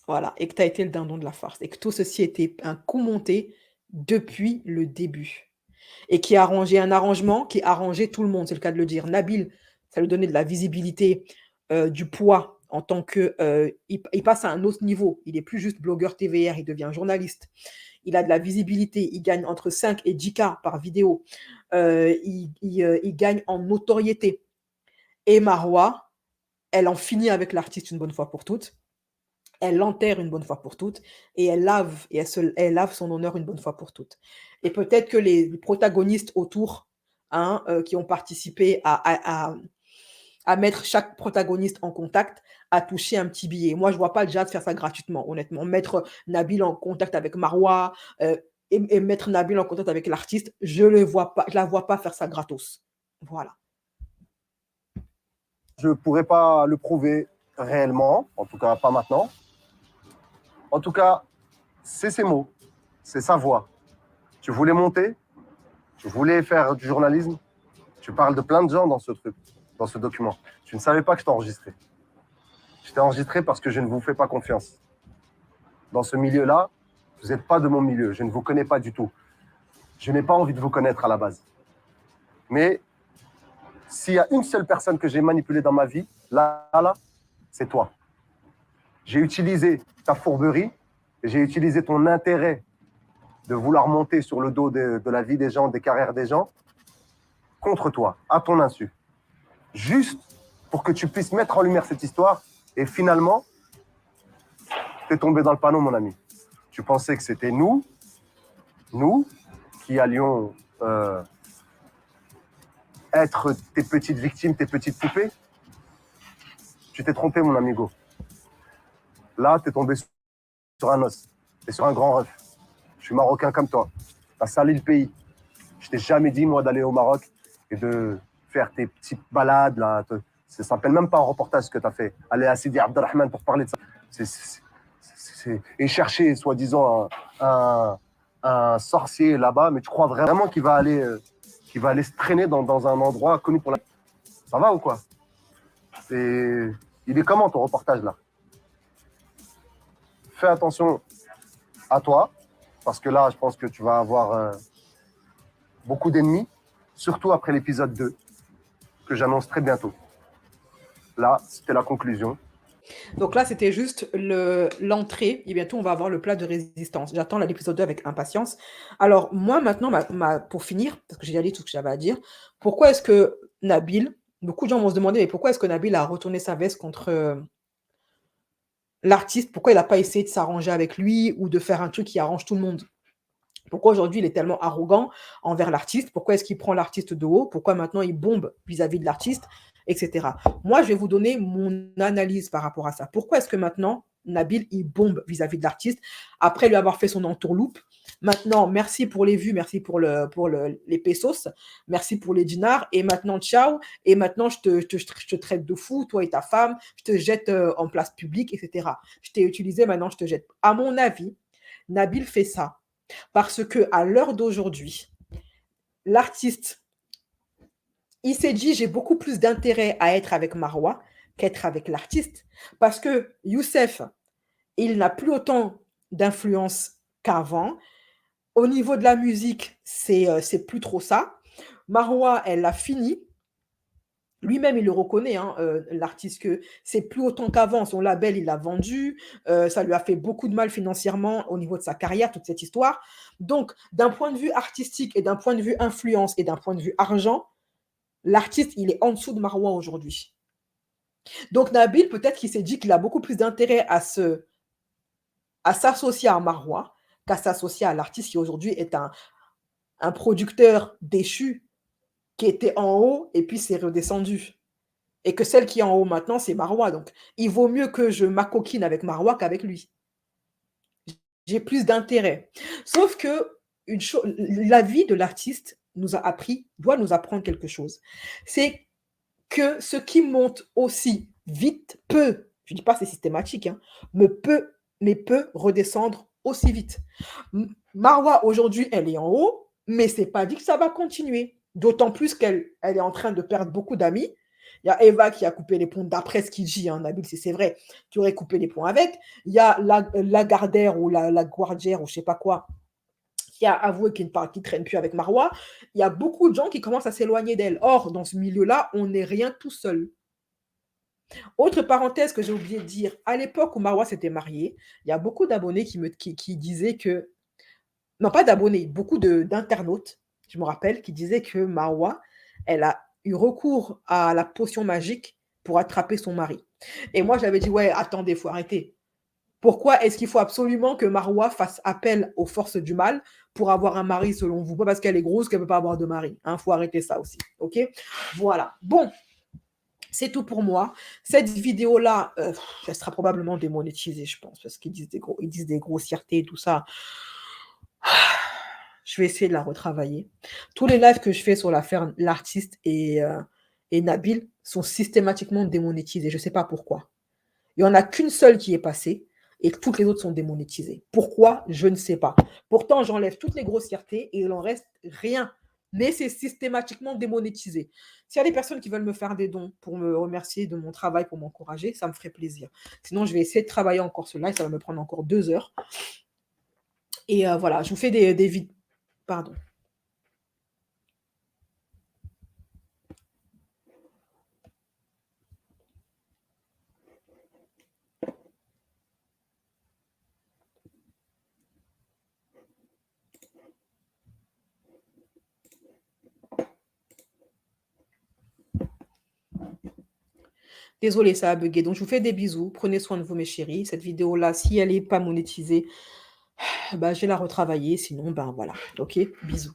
B: Voilà, et que tu as été le dindon de la farce et que tout ceci était un coup monté depuis le début et qui a arrangé un arrangement qui arrangeait tout le monde, c'est le cas de le dire. Nabil, ça lui donnait de la visibilité, du poids en tant que... il passe à un autre niveau. Il n'est plus juste blogueur TVR, il devient journaliste. Il a de la visibilité. Il gagne entre 5 et 10K par vidéo. Il gagne en notoriété. Et Marwa, elle en finit avec l'artiste une bonne fois pour toutes. Elle l'enterre une bonne fois pour toutes et elle lave son honneur une bonne fois pour toutes. Et peut-être que les protagonistes autour, qui ont participé à mettre chaque protagoniste en contact, à toucher un petit billet. Moi, je ne vois pas Jade faire ça gratuitement, honnêtement. Mettre Nabil en contact avec Marwa et mettre Nabil en contact avec l'artiste, je ne la vois pas faire ça gratos. Voilà.
G: Je ne pourrais pas le prouver réellement, en tout cas pas maintenant. En tout cas, c'est ses mots, c'est sa voix. Tu voulais monter, tu voulais faire du journalisme, tu parles de plein de gens dans ce truc, dans ce document. Tu ne savais pas que je t'ai enregistré. Je t'ai enregistré parce que je ne vous fais pas confiance. Dans ce milieu-là, vous n'êtes pas de mon milieu, je ne vous connais pas du tout. Je n'ai pas envie de vous connaître à la base. Mais s'il y a une seule personne que j'ai manipulée dans ma vie, là, c'est toi. J'ai utilisé ta fourberie et j'ai utilisé ton intérêt de vouloir monter sur le dos de la vie des gens, des carrières des gens, contre toi, à ton insu. Juste pour que tu puisses mettre en lumière cette histoire et finalement, t'es tombé dans le panneau, mon ami. Tu pensais que c'était nous qui allions être tes petites victimes, tes petites poupées. Tu t'es trompé, mon amigo. Là, tu es tombé sur un os. Tu es sur un grand ref. Je suis marocain comme toi. Tu as sali le pays. Je t'ai jamais dit, moi, d'aller au Maroc et de faire tes petites balades. Là. Ça s'appelle même pas un reportage, ce que tu as fait. Aller à Sidi Abdelrahman pour parler de ça. Et chercher, soi-disant, un sorcier là-bas. Mais tu crois vraiment qu'il va aller se traîner dans un endroit connu pour la... Ça va ou quoi? Il est comment, ton reportage, là? Fais attention à toi, parce que là, je pense que tu vas avoir beaucoup d'ennemis, surtout après l'épisode 2, que j'annonce très bientôt. Là, c'était la conclusion.
B: Donc là, c'était juste l'entrée, et bientôt, on va avoir le plat de résistance. J'attends l'épisode 2 avec impatience. Alors, moi, maintenant, pour finir, parce que j'ai dit tout ce que j'avais à dire, pourquoi est-ce que Nabil, beaucoup de gens vont se demander, mais pourquoi est-ce que Nabil a retourné sa veste contre... l'artiste, pourquoi il n'a pas essayé de s'arranger avec lui ou de faire un truc qui arrange tout le monde? Pourquoi aujourd'hui il est tellement arrogant envers l'artiste? Pourquoi est-ce qu'il prend l'artiste de haut? Pourquoi maintenant il bombe vis-à-vis de l'artiste, etc. Moi, je vais vous donner mon analyse par rapport à ça. Pourquoi est-ce que maintenant Nabil il bombe vis-à-vis de l'artiste après lui avoir fait son entourloupe? Maintenant, merci pour les vues, merci pour les pesos, merci pour les dinars, et maintenant, ciao, et maintenant, je te traite de fou, toi et ta femme, je te jette en place publique, etc. Je t'ai utilisé, maintenant, je te jette. À mon avis, Nabil fait ça parce que à l'heure d'aujourd'hui, l'artiste, il s'est dit, j'ai beaucoup plus d'intérêt à être avec Marwa qu'être avec l'artiste, parce que Youssef, il n'a plus autant d'influence qu'avant. Au niveau de la musique, c'est plus trop ça. Marwa, elle l'a fini. Lui-même, il le reconnaît, l'artiste, que c'est plus autant qu'avant. Son label, il l'a vendu. Ça lui a fait beaucoup de mal financièrement au niveau de sa carrière, toute cette histoire. Donc, d'un point de vue artistique et d'un point de vue influence et d'un point de vue argent, l'artiste, il est en dessous de Marwa aujourd'hui. Donc, Nabil, peut-être qu'il s'est dit qu'il a beaucoup plus d'intérêt à s'associer à Marwa qu'à s'associer à l'artiste qui aujourd'hui est un producteur déchu qui était en haut et puis s'est redescendu. Et que celle qui est en haut maintenant, c'est Marwa. Donc, il vaut mieux que je m'acoquine avec Marwa qu'avec lui. J'ai plus d'intérêt. Sauf que la vie de l'artiste doit nous apprendre quelque chose. C'est que ce qui monte aussi vite peut, je ne dis pas c'est systématique, mais peut redescendre aussi vite. Marwa, aujourd'hui, elle est en haut, mais ce n'est pas dit que ça va continuer. D'autant plus qu'elle est en train de perdre beaucoup d'amis. Il y a Eva qui a coupé les ponts, d'après ce qu'il dit, Nabil, c'est vrai, tu aurais coupé les ponts avec. Il y a la Gardère ou la Guardière ou je ne sais pas quoi, qui a avoué qu'il ne traîne plus avec Marwa. Il y a beaucoup de gens qui commencent à s'éloigner d'elle. Or, dans ce milieu-là, on n'est rien tout seul. Autre parenthèse que j'ai oublié de dire, à l'époque où Marwa s'était mariée, il y a beaucoup d'abonnés qui disaient que, non pas d'abonnés, beaucoup d'internautes, je me rappelle, qui disaient que Marwa, elle a eu recours à la potion magique pour attraper son mari. Et moi, j'avais dit, ouais, attendez, il faut arrêter. Pourquoi est-ce qu'il faut absolument que Marwa fasse appel aux forces du mal pour avoir un mari selon vous? Pas parce qu'elle est grosse qu'elle ne peut pas avoir de mari. Il faut arrêter ça aussi. OK? Voilà. Bon, c'est tout pour moi. Cette vidéo-là, elle sera probablement démonétisée, je pense, parce qu'ils disent des grossièretés et tout ça. Je vais essayer de la retravailler. Tous les lives que je fais sur l'affaire l'artiste et Nabil sont systématiquement démonétisés. Je ne sais pas pourquoi. Il n'y en a qu'une seule qui est passée et toutes les autres sont démonétisées. Pourquoi? Je ne sais pas. Pourtant, j'enlève toutes les grossièretés et il n'en reste rien. Mais c'est systématiquement démonétisé. S'il y a des personnes qui veulent me faire des dons pour me remercier de mon travail, pour m'encourager, ça me ferait plaisir. Sinon, je vais essayer de travailler encore ce live. Ça va me prendre encore 2 heures. Et voilà, je vous fais des vidéos. Pardon. Désolée, ça a bugué. Donc, je vous fais des bisous. Prenez soin de vous, mes chéris. Cette vidéo-là, si elle n'est pas monétisée, je vais la retravailler. Sinon, voilà. OK? Bisous.